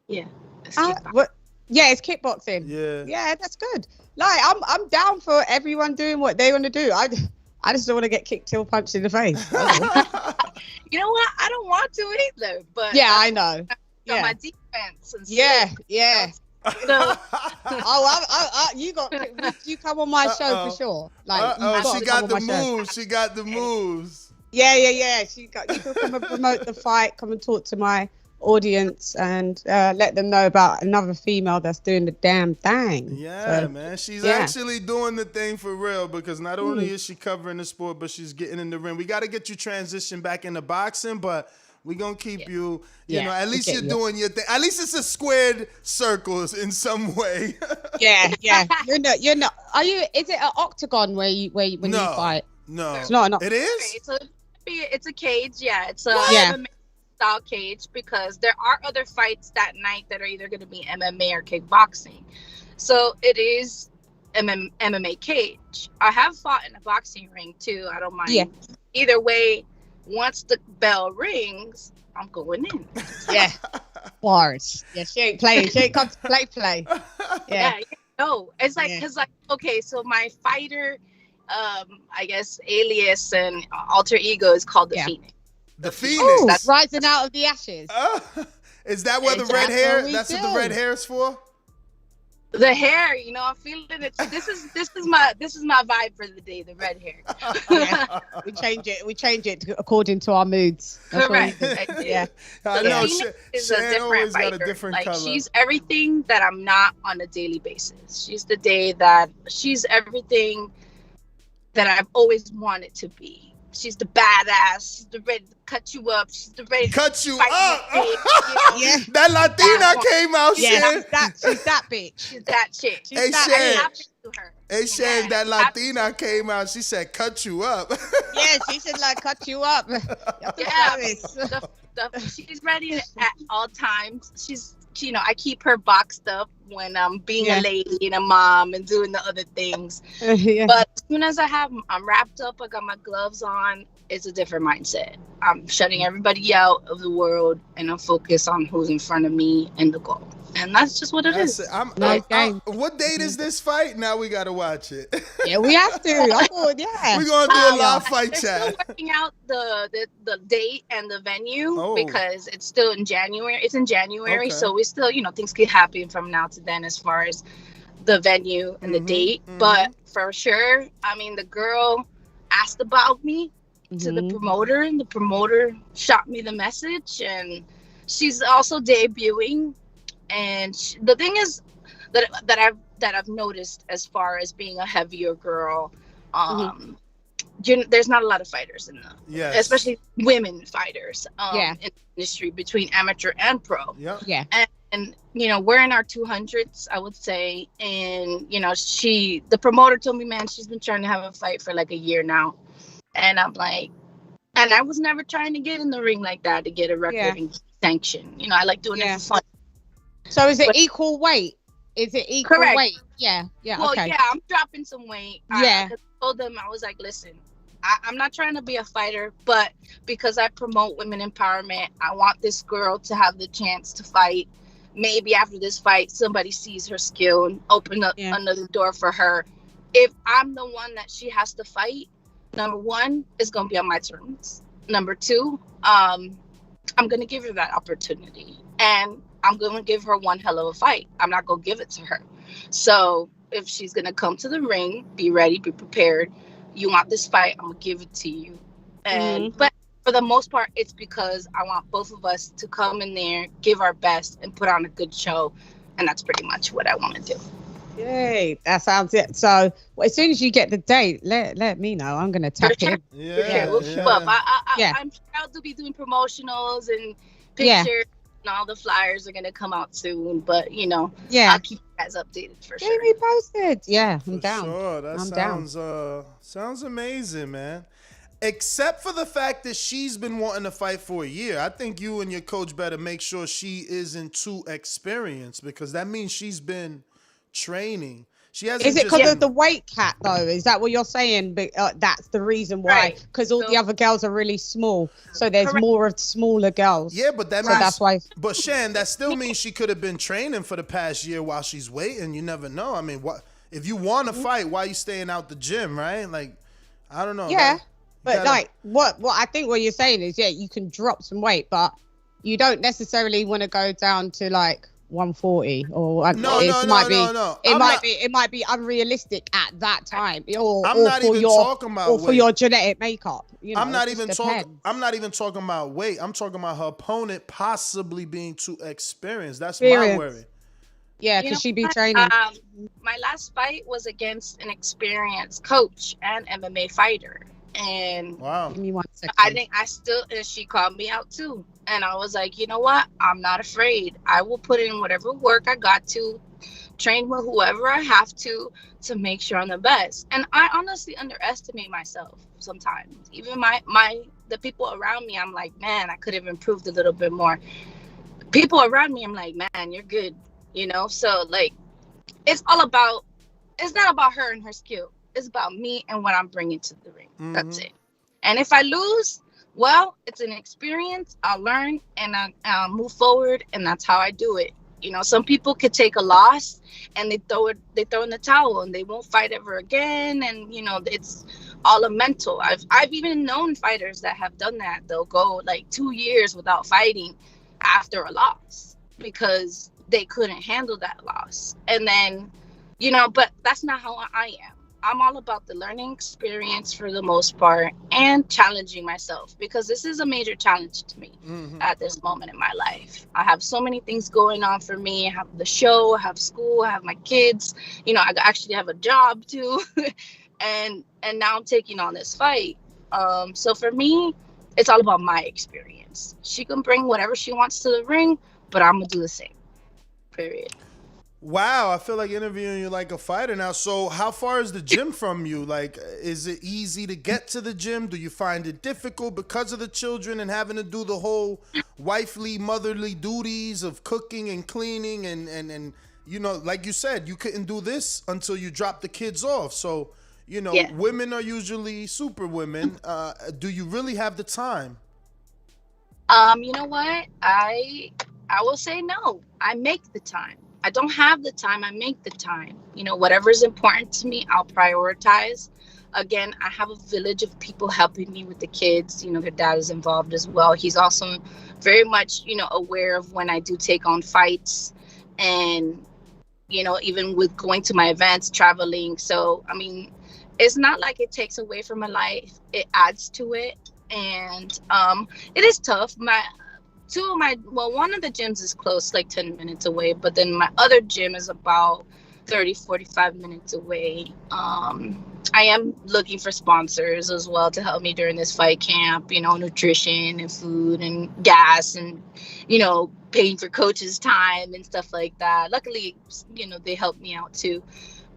Yeah. Yeah, it's kickboxing. Yeah, that's good. Like, I'm down for everyone doing what they want to do. I just don't want to get kicked till punched in the face. You know what? I don't want to either, but yeah, I know. Yeah, my defense. And yeah. So, you come on my show for sure. Like, she got the moves. She got the moves. Yeah. You can come and promote the fight. Come and talk to my audience and let them know about another female that's doing the damn thing. Yeah, so, man. She's actually doing the thing for real, because not only is she covering the sport, but she's getting in the ring. We got to get you transitioned back into boxing, but we're going to keep you know, at least you're doing your thing. At least it's a squared circles in some way. yeah. You're not. Are you? Is it an octagon when you fight? No. It's not. It is? Okay, it's a cage. Yeah, it's a MMA style cage, because there are other fights that night that are either going to be MMA or kickboxing. So it is MMA cage. I have fought in a boxing ring too. I don't mind. Yeah. Either way, once the bell rings, I'm going in. Yeah. Bars. Yeah, she ain't playing. She ain't come to play. Yeah. No, it's like, because okay, so my fighter, I guess alias and alter ego is called the Phoenix. The Phoenix. Ooh, that's rising out of the ashes. Is that where the red hair? That's what the red hair is for. The hair, you know, I'm feeling it. This is my vibe for the day. The red hair. Yeah. We change it according to our moods. That's correct. Yeah. I know. Is a different fighter. Got a different like color. She's everything that I'm not on a daily basis. She's everything that I've always wanted to be. She's the badass. She's the ready to cut you up. She's the ready to cut you fight up. Yeah. That Latina came out. Yeah, she's that bitch. She's that chick. Hey, Shan, that Latina came out. She said, "Cut you up." Yeah, she said, like, cut you up. Yeah, she's ready at all times. She's, you know, I keep her boxed up when I'm being a lady and a mom and doing the other things. But as soon as I'm wrapped up, I got my gloves on, it's a different mindset. I'm shutting everybody out of the world and I'm focused on who's in front of me and the goal. And that's just what it is. What date is this fight? Now we got to watch it. Yeah, we have to. We're going to do a live fight chat. Still working out the date and the venue because it's still in January. It's in January. So we still, you know, things can happen from now to then as far as the venue and the date. But for sure, I mean, the girl asked about me to the promoter, and the promoter shot me the message, and she's also debuting. And the thing is that I've noticed as far as being a heavier girl, there's not a lot of fighters in especially women fighters in the industry between amateur and pro. And you know, we're in our 200s, I would say. And you know, the promoter told me, man, she's been trying to have a fight for like a year now. And I'm like, and I was never trying to get in the ring like that to get a record and sanction. You know, I like doing it for fun. So is it equal weight? Is it equal weight? Yeah. Well, okay. yeah, I'm dropping some weight. I told them, I was like, listen, I'm not trying to be a fighter, but because I promote women empowerment, I want this girl to have the chance to fight. Maybe after this fight, somebody sees her skill and open up another door for her. If I'm the one that she has to fight, number one, it's going to be on my terms. Number two, I'm going to give her that opportunity. And I'm going to give her one hell of a fight. I'm not going to give it to her. So if she's going to come to the ring, be ready, be prepared. You want this fight, I'm going to give it to you. And but for the most part, it's because I want both of us to come in there, give our best, and put on a good show. And that's pretty much what I want to do. Yay, that sounds it. So as soon as you get the date, let me know. I'm going to tap in. We'll keep up. I'm proud to be doing promotionals and pictures. And all the flyers are going to come out soon, but you know, I'll keep you guys updated for sure. Keep me posted. Yeah, I'm down. Sure, that sounds amazing, man. Except for the fact that she's been wanting to fight for a year. I think you and your coach better make sure she isn't too experienced, because that means she's been training. She hasn't. Is it just because been- of the weight cap though? Is that what you're saying? But that's the reason why. Because all the other girls are really small, so there's more of smaller girls. Yeah, but that so means that's why. But Shan, that still means she could have been training for the past year while she's waiting. You never know. I mean, what if you want to fight? Why are you staying out the gym, right? Like, I don't know. Yeah, but gotta- like what I think what you're saying is, yeah, you can drop some weight, but you don't necessarily want to go down to like 140 or it might be unrealistic at that time I'm not even talking about for your genetic makeup. You know, I'm not even talking about weight. I'm talking about her opponent possibly being too experienced. That's my worry. Yeah, because she'd be training. My last fight was against an experienced coach and MMA fighter. And wow. Give me 1 second. And she called me out too. And I was like, you know what? I'm not afraid. I will put in whatever work I got to, train with whoever I have to make sure I'm the best. And I honestly underestimate myself sometimes. Even the people around me, I'm like, man, I could have improved a little bit more. People around me, I'm like, man, you're good. You know? So like, it's not about her and her skill. It's about me and what I'm bringing to the ring. Mm-hmm. That's it. And if I lose, well, it's an experience. I'll learn and I'll move forward, and that's how I do it. You know, some people could take a loss and they throw in the towel and they won't fight ever again. And you know, it's all a mental. I've even known fighters that have done that. They'll go like 2 years without fighting after a loss because they couldn't handle that loss. And then, you know, but that's not how I am. I'm all about the learning experience for the most part and challenging myself, because this is a major challenge to me at this moment in my life. I have so many things going on for me. I have the show, I have school, I have my kids. You know, I actually have a job too. and now I'm taking on this fight. So for me, it's all about my experience. She can bring whatever she wants to the ring, but I'm going to do the same. Period. Wow, I feel like interviewing you like a fighter now. So how far is the gym from you? Like, is it easy to get to the gym? Do you find it difficult because of the children and having to do the whole wifely, motherly duties of cooking and cleaning and you know, like you said, you couldn't do this until you dropped the kids off. So, you know, women are usually super women. Do you really have the time? You know what? I will say no. I make the time. I don't have the time. I make the time. You know, whatever is important to me, I'll prioritize. Again, I have a village of people helping me with the kids. You know, their dad is involved as well. He's also very much, you know, aware of when I do take on fights and, you know, even with going to my events, traveling. So, I mean, it's not like it takes away from my life. It adds to it. And it is tough. One of the gyms is close, like 10 minutes away, but then my other gym is about 45 minutes away. I am looking for sponsors as well to help me during this fight camp, you know, nutrition and food and gas and, you know, paying for coaches' time and stuff like that. Luckily, you know, they help me out too.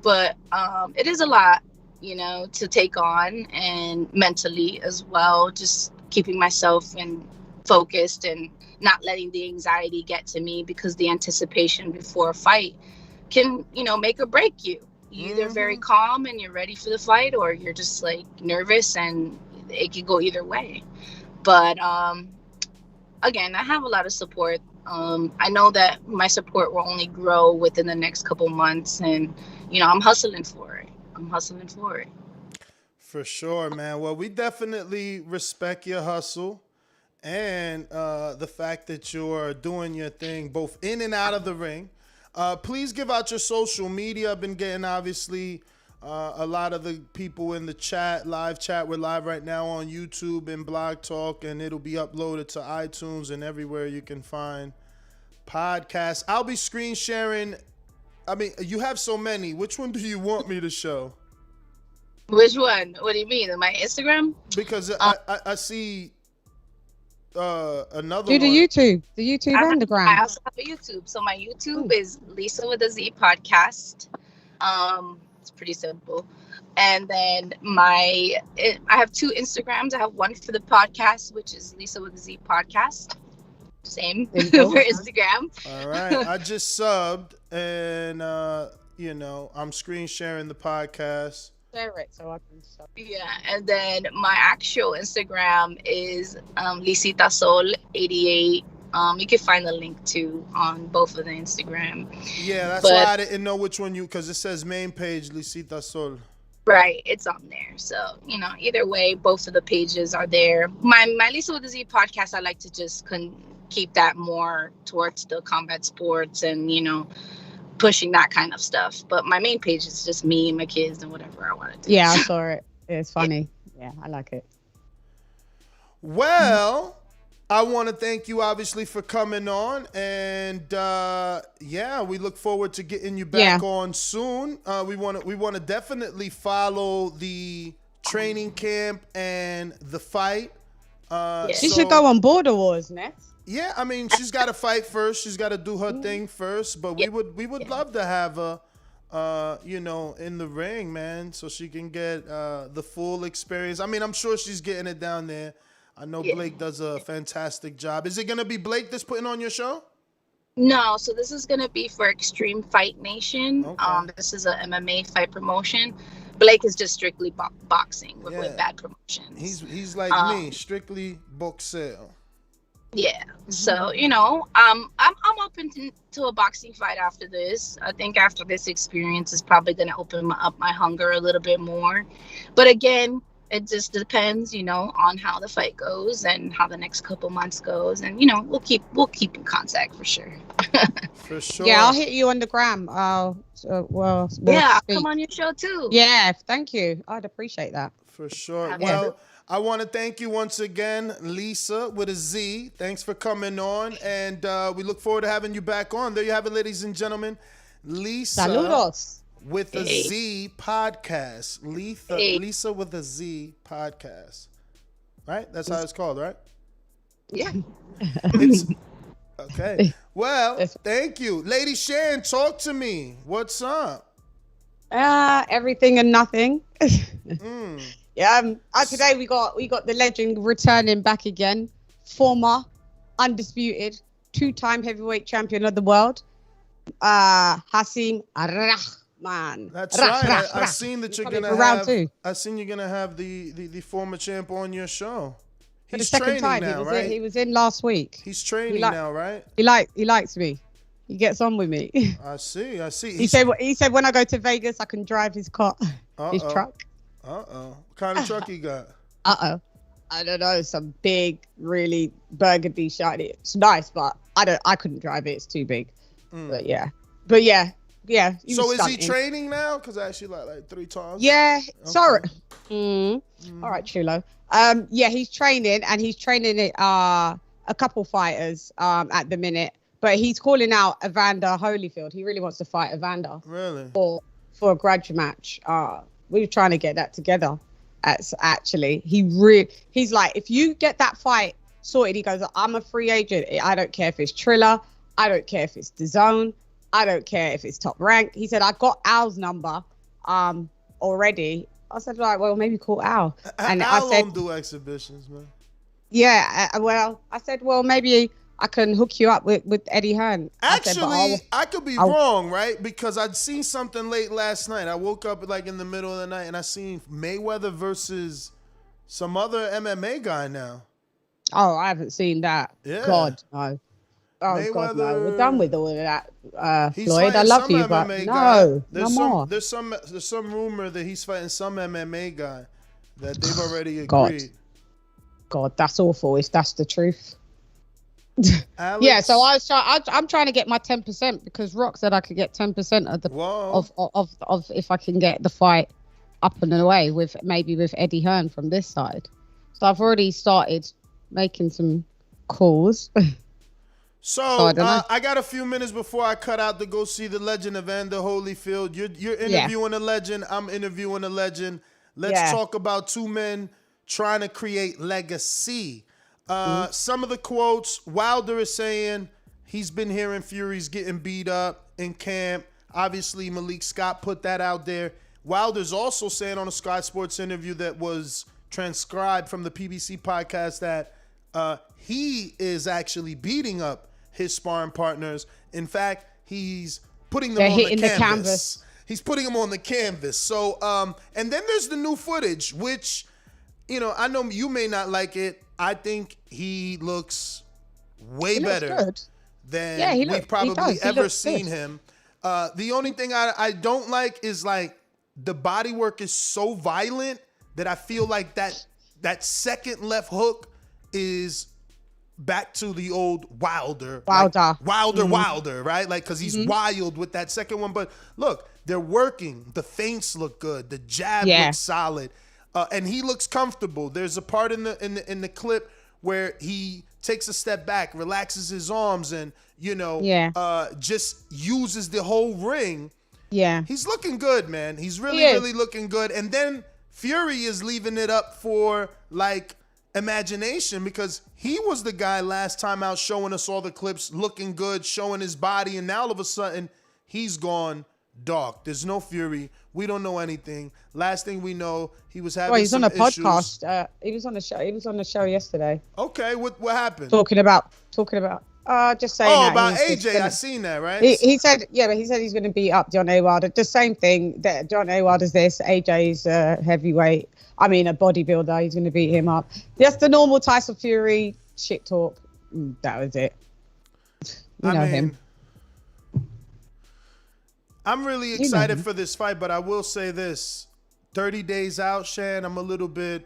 But it is a lot, you know, to take on, and mentally as well, just keeping myself and focused and not letting the anxiety get to me, because the anticipation before a fight can, you know, make or break you. You're either very calm and you're ready for the fight, or you're just like nervous, and it could go either way. But again, I have a lot of support. I know that my support will only grow within the next couple months, and you know, I'm hustling for it. For sure, man. Well, we definitely respect your hustle. And the fact that you're doing your thing both in and out of the ring. Please give out your social media. I've been getting, obviously, a lot of the people in the chat, live chat. We're live right now on YouTube and Blog Talk, and it'll be uploaded to iTunes and everywhere you can find podcasts. I'll be screen sharing. I mean, you have so many. Which one do you want me to show? Which one? What do you mean? My Instagram? Because I see... another do the one. YouTube Underground. I also have a YouTube. So my YouTube is Lisa with a Z podcast. It's pretty simple. And then I have 2 Instagrams. I have one for the podcast, which is Lisa with a Z podcast. Same for Instagram. All right. I just subbed, and You know, I'm screen sharing the podcast. Share it so I can stop. Yeah, and then my actual Instagram is Lisita Sol 88. You can find the link too on both of the Instagram. Yeah, that's why I didn't know which one because it says main page Lisita Sol. Right, it's on there. So, either way, both of the pages are there. My Lisa with the Z podcast, I like to just keep that more towards the combat sports and, pushing that kind of stuff. But my main page is just me and my kids and whatever I want to do. Yeah, I saw it. It's funny. Yeah, I like it. Well, I want to thank you obviously for coming on, and we look forward to getting you back on soon. We want to definitely follow the training camp and the fight. She should go on Border Wars next. Yeah, I mean, she's got to fight first. She's got to do her thing first. But we would love to have her, in the ring, man, so she can get the full experience. I mean, I'm sure she's getting it down there. I know Blake does a fantastic job. Is it going to be Blake that's putting on your show? No, so this is going to be for Extreme Fight Nation. Okay. This is a MMA fight promotion. Blake is just strictly boxing with bad promotions. He's like me, strictly boxeo. Yeah. So, I'm open to a boxing fight after this. I think after this experience is probably going to open up my hunger a little bit more. But again, it just depends, on how the fight goes and how the next couple months goes. And, we'll keep in contact for sure. For sure. Yeah, I'll hit you on the gram. I'll come on your show too. Yeah, thank you. I'd appreciate that. For sure. Well, I want to thank you once again, Lisa with a Z. Thanks for coming on, and we look forward to having you back on. There you have it, ladies and gentlemen. Lisa Saludos. with a Z podcast. Lisa with a Z podcast. Right? That's how it's called, right? Yeah. Okay. Well, thank you. Lady Shan, talk to me. What's up? Everything and nothing. Yeah, today we got the legend returning back again, former undisputed 2-time heavyweight champion of the world, Hasim Rahman. That's right. I seen that you're gonna round have. two. I seen you're gonna have the former champ on your show. For the He's second training time, now, right? he was in last week. He's training now, right? He likes me. He gets on with me. I see. He said when I go to Vegas, I can drive his car, his truck. What kind of truck he got? I don't know, some big, really burgundy shiny. It's nice, but I couldn't drive it. It's too big. But yeah. So is he training now? Because I actually like 3 times. Yeah. Okay. Sorry. All right, Chulo. Yeah, he's training, and he's training a couple fighters at the minute. But he's calling out Evander Holyfield. He really wants to fight Evander. Really? For a grudge match. We were trying to get that together. Actually, he's like, if you get that fight sorted, he goes, I'm a free agent. I don't care if it's Triller. I don't care if it's DAZN. I don't care if it's Top Rank. He said, I got Al's number already. I said, like, well, maybe call Al. And Al I said, don't do exhibitions, man. Yeah, I said, well, maybe I can hook you up with Eddie Hearn. Actually, I could be wrong, right? Because I'd seen something late last night. I woke up like in the middle of the night and I seen Mayweather versus some other MMA guy now. Oh, I haven't seen that. Yeah. God, no. Oh, Mayweather, God, no. We're done with all of that, he's Floyd. I love you, but MMA no, there's no more. There's some rumor that he's fighting some MMA guy that they've already agreed. God, that's awful. If that's the truth. Alex, Yeah, so I'm trying to get my 10% because Rock said I could get 10% of the of if I can get the fight up and away with Eddie Hearn from this side. So I've already started making some calls. So I got a few minutes before I cut out to go see the legend Evander Holyfield. You're interviewing a legend. I'm interviewing a legend. Let's talk about two men trying to create legacy. Some of the quotes, Wilder is saying he's been hearing Fury's getting beat up in camp. Obviously, Malik Scott put that out there. Wilder's also saying on a Sky Sports interview that was transcribed from the PBC podcast that he is actually beating up his sparring partners. In fact, he's putting them on the canvas. He's putting him on the canvas. So, and then there's the new footage, which, you know, I know you may not like it. I think he looks way better than we've probably ever seen him. The only thing I don't like is like the body work is so violent that I feel like that second left hook is back to the old Wilder, Wilder, right? Like, cause he's wild with that second one. But look, they're working. The feints look good. The jab looks solid, and he looks comfortable. There's a part in the clip where he takes a step back, relaxes his arms, and just uses the whole ring. Yeah, he's looking good, man. He's really looking good. And then Fury is leaving it up for like imagination, because he was the guy last time out showing us all the clips, looking good, showing his body, and now all of a sudden he's gone dark. There's no Fury. We don't know anything. Last thing we know, he was having he's some on a issues. podcast. He was on the show. He was on the show yesterday. Okay, what happened? Talking about. Just saying. Oh, about AJ. I seen that, right? He said, but he said he's going to beat up Deontay Wilder. The same thing that Deontay Wilder's this. AJ's heavyweight. I mean, a bodybuilder. He's going to beat him up. Just the normal Tyson Fury shit talk. That was it. You know him. I'm really excited for this fight, but I will say this: 30 days out, Shan, I'm a little bit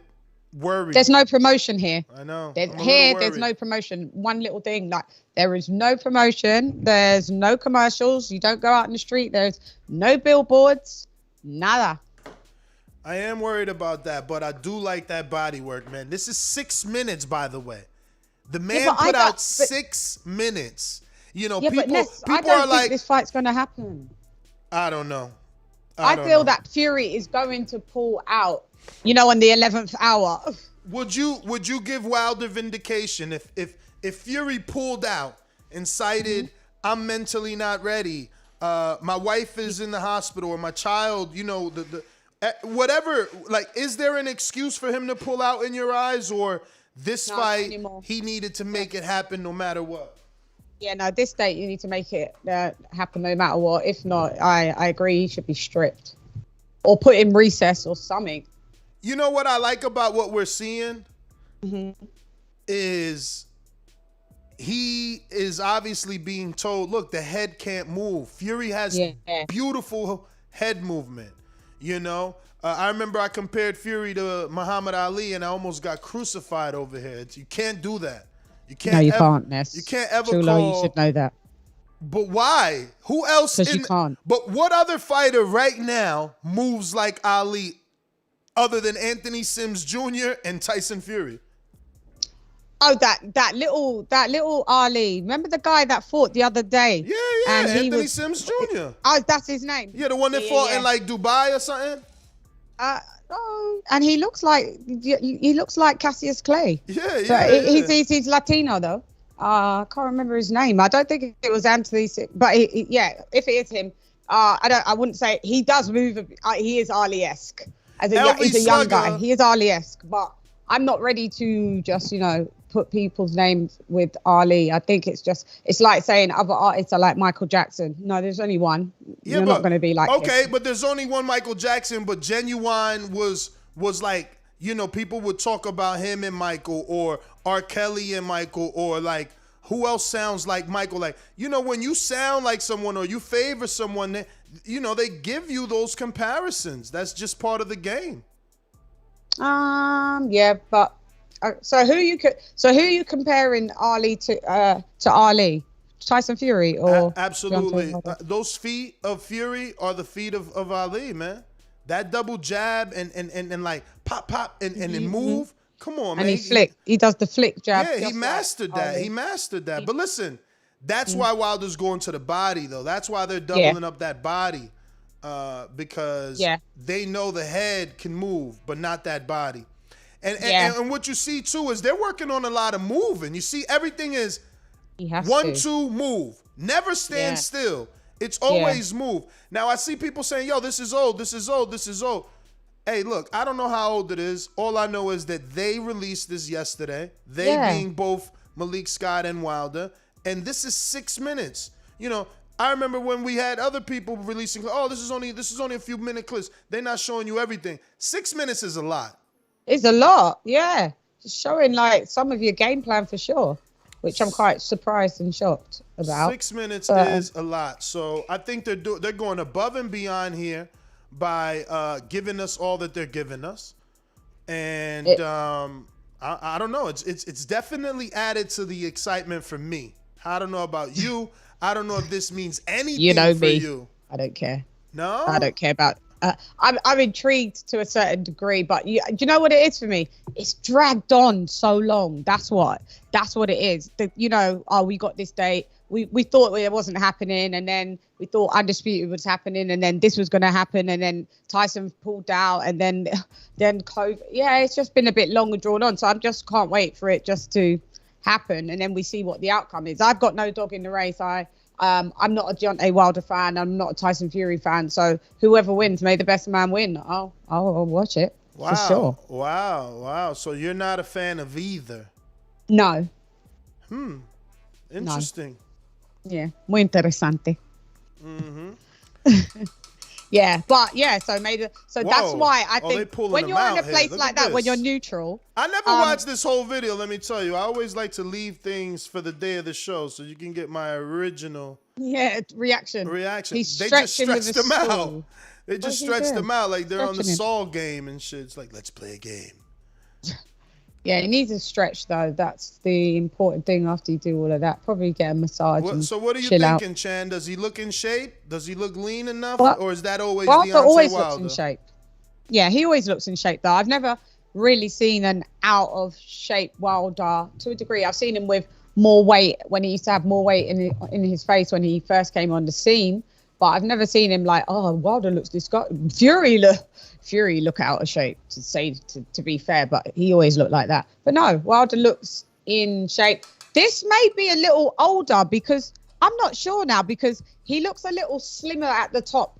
worried. There's no promotion here. I know. There's no promotion. One little thing, like there is no promotion. There's no commercials. You don't go out in the street. There's no billboards. Nada. I am worried about that, but I do like that body work, man. This is 6 minutes, by the way. The man put out 6 minutes. You know, people are like, this fight's going to happen. I don't know. I feel that Fury is going to pull out, in the 11th hour. Would you give Wilder vindication if Fury pulled out and cited, I'm mentally not ready, my wife is in the hospital, or my child, whatever, like, is there an excuse for him to pull out in your eyes, or this fight anymore. He needed to make it happen no matter what? Yeah, no, this date you need to make it happen no matter what. If not, I agree, he should be stripped or put in recess or something. You know what I like about what we're seeing is he is obviously being told, look, the head can't move. Fury has beautiful head movement. I remember I compared Fury to Muhammad Ali, and I almost got crucified over here. You can't do that. You can't. No, can't, Ness. You can't ever you should know that. But why? Who else? Because you can't. But what other fighter right now moves like Ali, other than Anthony Sims Jr. and Tyson Fury? Oh, that little Ali. Remember the guy that fought the other day? Yeah. And Anthony Sims Jr. Oh, that's his name. Yeah, the one that fought in like Dubai or something. And he looks like Cassius Clay. Yeah. He's Latino though. I can't remember his name. I don't think it was Anthony, but if it is him, I wouldn't say he does move. He is Ali-esque. He's a young guy. He is Ali-esque, but I'm not ready to just put people's names with Ali. I think it's like saying other artists are like Michael Jackson. No, there's only one. Yeah, You're not going to be like okay, him. but there's only one Michael Jackson. But Genuine was like, people would talk about him and Michael, or R. Kelly and Michael, or like who else sounds like Michael? Like, when you sound like someone or you favor someone, they give you those comparisons. That's just part of the game. Yeah, but. So who are you comparing Ali to Ali? Tyson Fury or absolutely. Those feet of Fury are the feet of Ali, man. That double jab and like pop and then move. Come on, man. And he does the flick jab. Yeah, he mastered that. He mastered that. But listen, that's why Wilder's going to the body though. That's why they're doubling up that body. Because they know the head can move, but not that body. And what you see too is they're working on a lot of moving. You see, everything is 1, 2, move. Never stand still. It's always move. Now I see people saying, "Yo, this is old. This is old. This is old." Hey, look, I don't know how old it is. All I know is that they released this yesterday. They being both Malik Scott and Wilder, and this is 6 minutes. I remember when we had other people releasing, oh, this is only a few minute clips. They're not showing you everything. 6 minutes is a lot. It's a lot, yeah. Just showing like some of your game plan for sure, which I'm quite surprised and shocked about. 6 minutes is a lot. So I think they're going above and beyond here by giving us all that they're giving us. And I don't know. It's definitely added to the excitement for me. I don't know about you. I don't know if this means anything for you. I don't care. No? I don't care about I'm intrigued to a certain degree, but do you know what it is for me? It's dragged on so long. That's what it is. We got this date. We thought it wasn't happening, and then we thought Undisputed was happening, and then this was going to happen, and then Tyson pulled out, and then COVID. Yeah, it's just been a bit long and drawn on. So I just can't wait for it just to happen, and then we see what the outcome is. I've got no dog in the race. I'm not a Deontay Wilder fan. I'm not a Tyson Fury fan. So whoever wins, may the best man win. I'll watch it. Wow. For sure. Wow. So you're not a fan of either? No. Interesting. No. Yeah. Muy interesante. Yeah, but yeah, so that's why I think when you're in a place like that, when you're neutral. I never watched this whole video, let me tell you. I always like to leave things for the day of the show so you can get my original reaction. They just stretched them out. They just stretched them out like they're on the Saw game and shit. It's like, let's play a game. Yeah, it needs a stretch though. That's the important thing after you do all of that. Probably get a massage. So what are you thinking, Chan? Does he look in shape? Does he look lean enough? Or is that always Deontay always Wilder? Looks in shape. Yeah, he always looks in shape though. I've never really seen an out of shape Wilder to a degree. I've seen him with more weight when he used to have more weight in his face when he first came on the scene. But I've never seen him like, oh, Wilder looks disgusting. Fury look out of shape, to be fair, but he always looked like that. But no, Wilder looks in shape. This may be a little older because I'm not sure now, because he looks a little slimmer at the top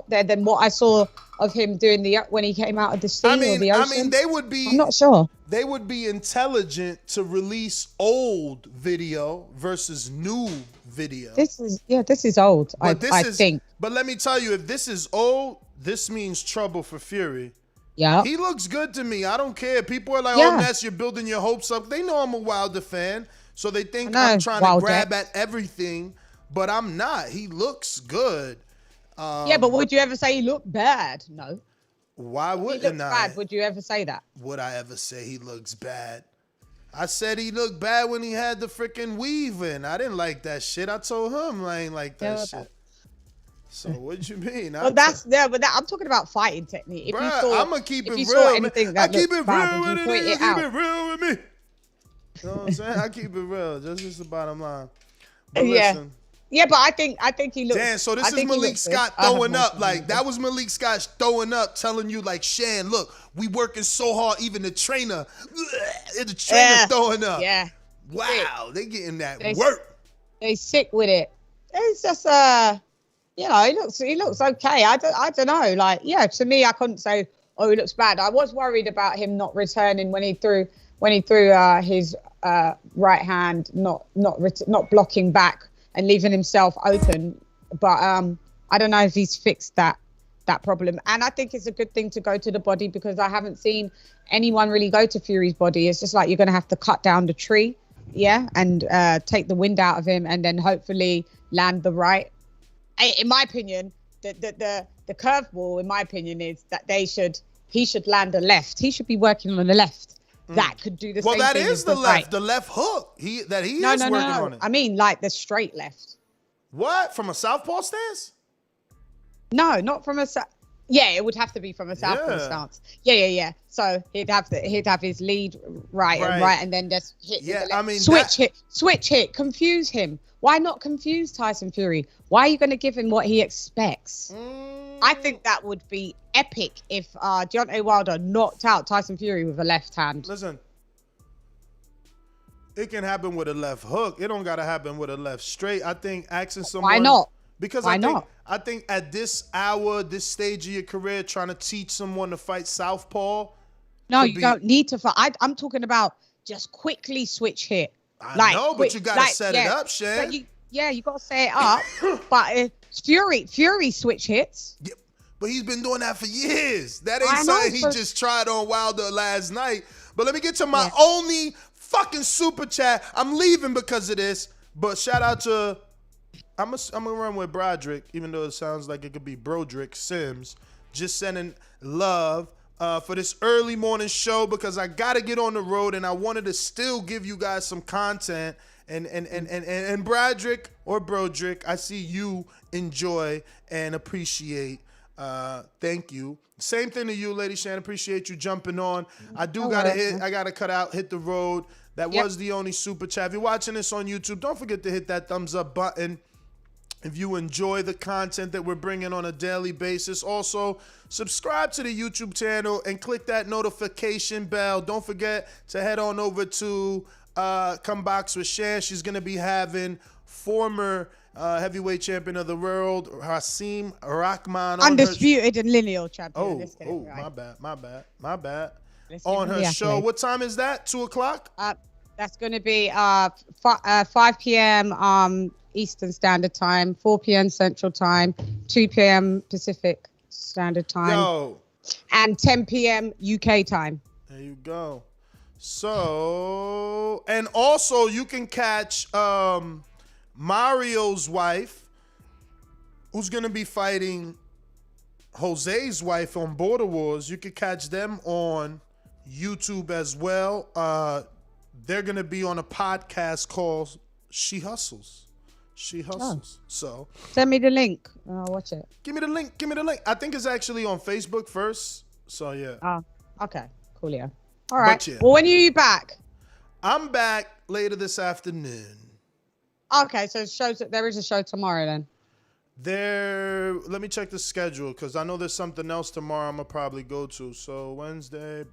there than what I saw of him doing when he came out of the scene or the ocean. they would be. I'm not sure. They would be intelligent to release old video versus new video. This is old. I think. But let me tell you, if this is old, this means trouble for Fury. Yeah. He looks good to me. I don't care. People are like, oh, Ness, you're building your hopes up. They know I'm a Wilder fan, so they think I'm trying to grab at everything, but I'm not. He looks good. Yeah, but would you ever say he looked bad? No. Why wouldn't he looks bad? Would you ever say that? Would I ever say he looks bad? I said he looked bad when he had the freaking weave in. I didn't like that shit. I told him I ain't like that shit. So what you mean? Well, I'm talking about fighting technique. If I'm gonna keep it real. I keep it real with me. You know what I'm saying? I keep it real. Just the bottom line. But listen. Yeah, but I think he looks. Damn, so this is Malik Scott throwing up. Like, that was Malik Scott throwing up, telling you, like, Shan, look, we working so hard, even the trainer throwing up. Yeah. Wow, they getting that work. They sick with it. It's just, he looks okay. I don't know. Like, yeah, to me, I couldn't say, oh, he looks bad. I was worried about him not returning when he threw his right hand, not blocking back and leaving himself open. But I don't know if he's fixed that problem. And I think it's a good thing to go to the body, because I haven't seen anyone really go to Fury's body. It's just like you're going to have to cut down the tree, and take the wind out of him, and then hopefully land the right. In my opinion, the curveball, in my opinion, is that he should land a left. He should be working on the left. That could do the same thing. Well, that is the left, the left hook. He is working on it. I mean, like the straight left. What? From a southpaw stance? No, not from a. Yeah, it would have to be from a southpaw stance. Yeah. So he'd have his lead right, and then just hit. Yeah, I mean, switch hit, confuse him. Why not confuse Tyson Fury? Why are you going to give him what he expects? I think that would be epic if Deontay Wilder knocked out Tyson Fury with a left hand. Listen, it can happen with a left hook. It don't got to happen with a left straight. I think asking someone. Why not? Because I think at this hour, this stage of your career, trying to teach someone to fight southpaw. No, you don't need to fight. I'm talking about just quickly switch hit. I know, but you got to set it up, Shan. Yeah, you got to say it up. But Fury switch hits. Yep. But he's been doing that for years. That ain't I know, something he so- just tried on Wilder last night. But let me get to my only fucking super chat. I'm leaving because of this. But shout out to, I'm gonna run with Broderick, even though it sounds like it could be Broderick Sims. Just sending love for this early morning show because I gotta get on the road and I wanted to still give you guys some content. And Broderick or Broderick, I see you enjoy and appreciate. Thank you. Same thing to you, Lady Shan. Appreciate you jumping on. I gotta cut out, hit the road. That was the only super chat. If you're watching this on YouTube, don't forget to hit that thumbs up button. If you enjoy the content that we're bringing on a daily basis, also subscribe to the YouTube channel and click that notification bell. Don't forget to head on over to Come Box with Shan. She's going to be having former heavyweight champion of the world, Hasim Rahman. Undisputed and lineal champion. My bad. On her show. What time is that? 2:00? That's going to be 5 p.m. Eastern Standard Time, 4 p.m. Central Time, 2 p.m. Pacific Standard Time, and 10 p.m. UK time. There you go. So, and also you can catch Mario's wife, who's going to be fighting Jose's wife on Border Wars. You can catch them on YouTube as well. They're going to be on a podcast called She Hustles. So send me the link. I'll watch it. Give me the link. I think it's actually on Facebook first. So yeah. Oh, okay. Cool, yeah. All right. Yeah. Well, when are you back? I'm back later this afternoon. Okay, so it shows that there is a show tomorrow then. Let me check the schedule because I know there's something else tomorrow I'm gonna probably go to. So Wednesday,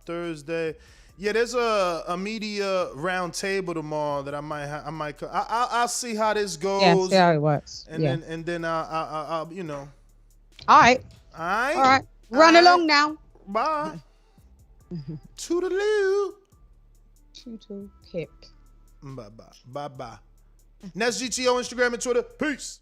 Thursday. Yeah, there's a media round table tomorrow that I might. I'll see how this goes. Yeah, see how it works. And then I'll you know. All right. All right. All right. Run along now. Bye. Toodaloo. Toodle pip. Bye bye. Next GTO, Instagram and Twitter. Peace.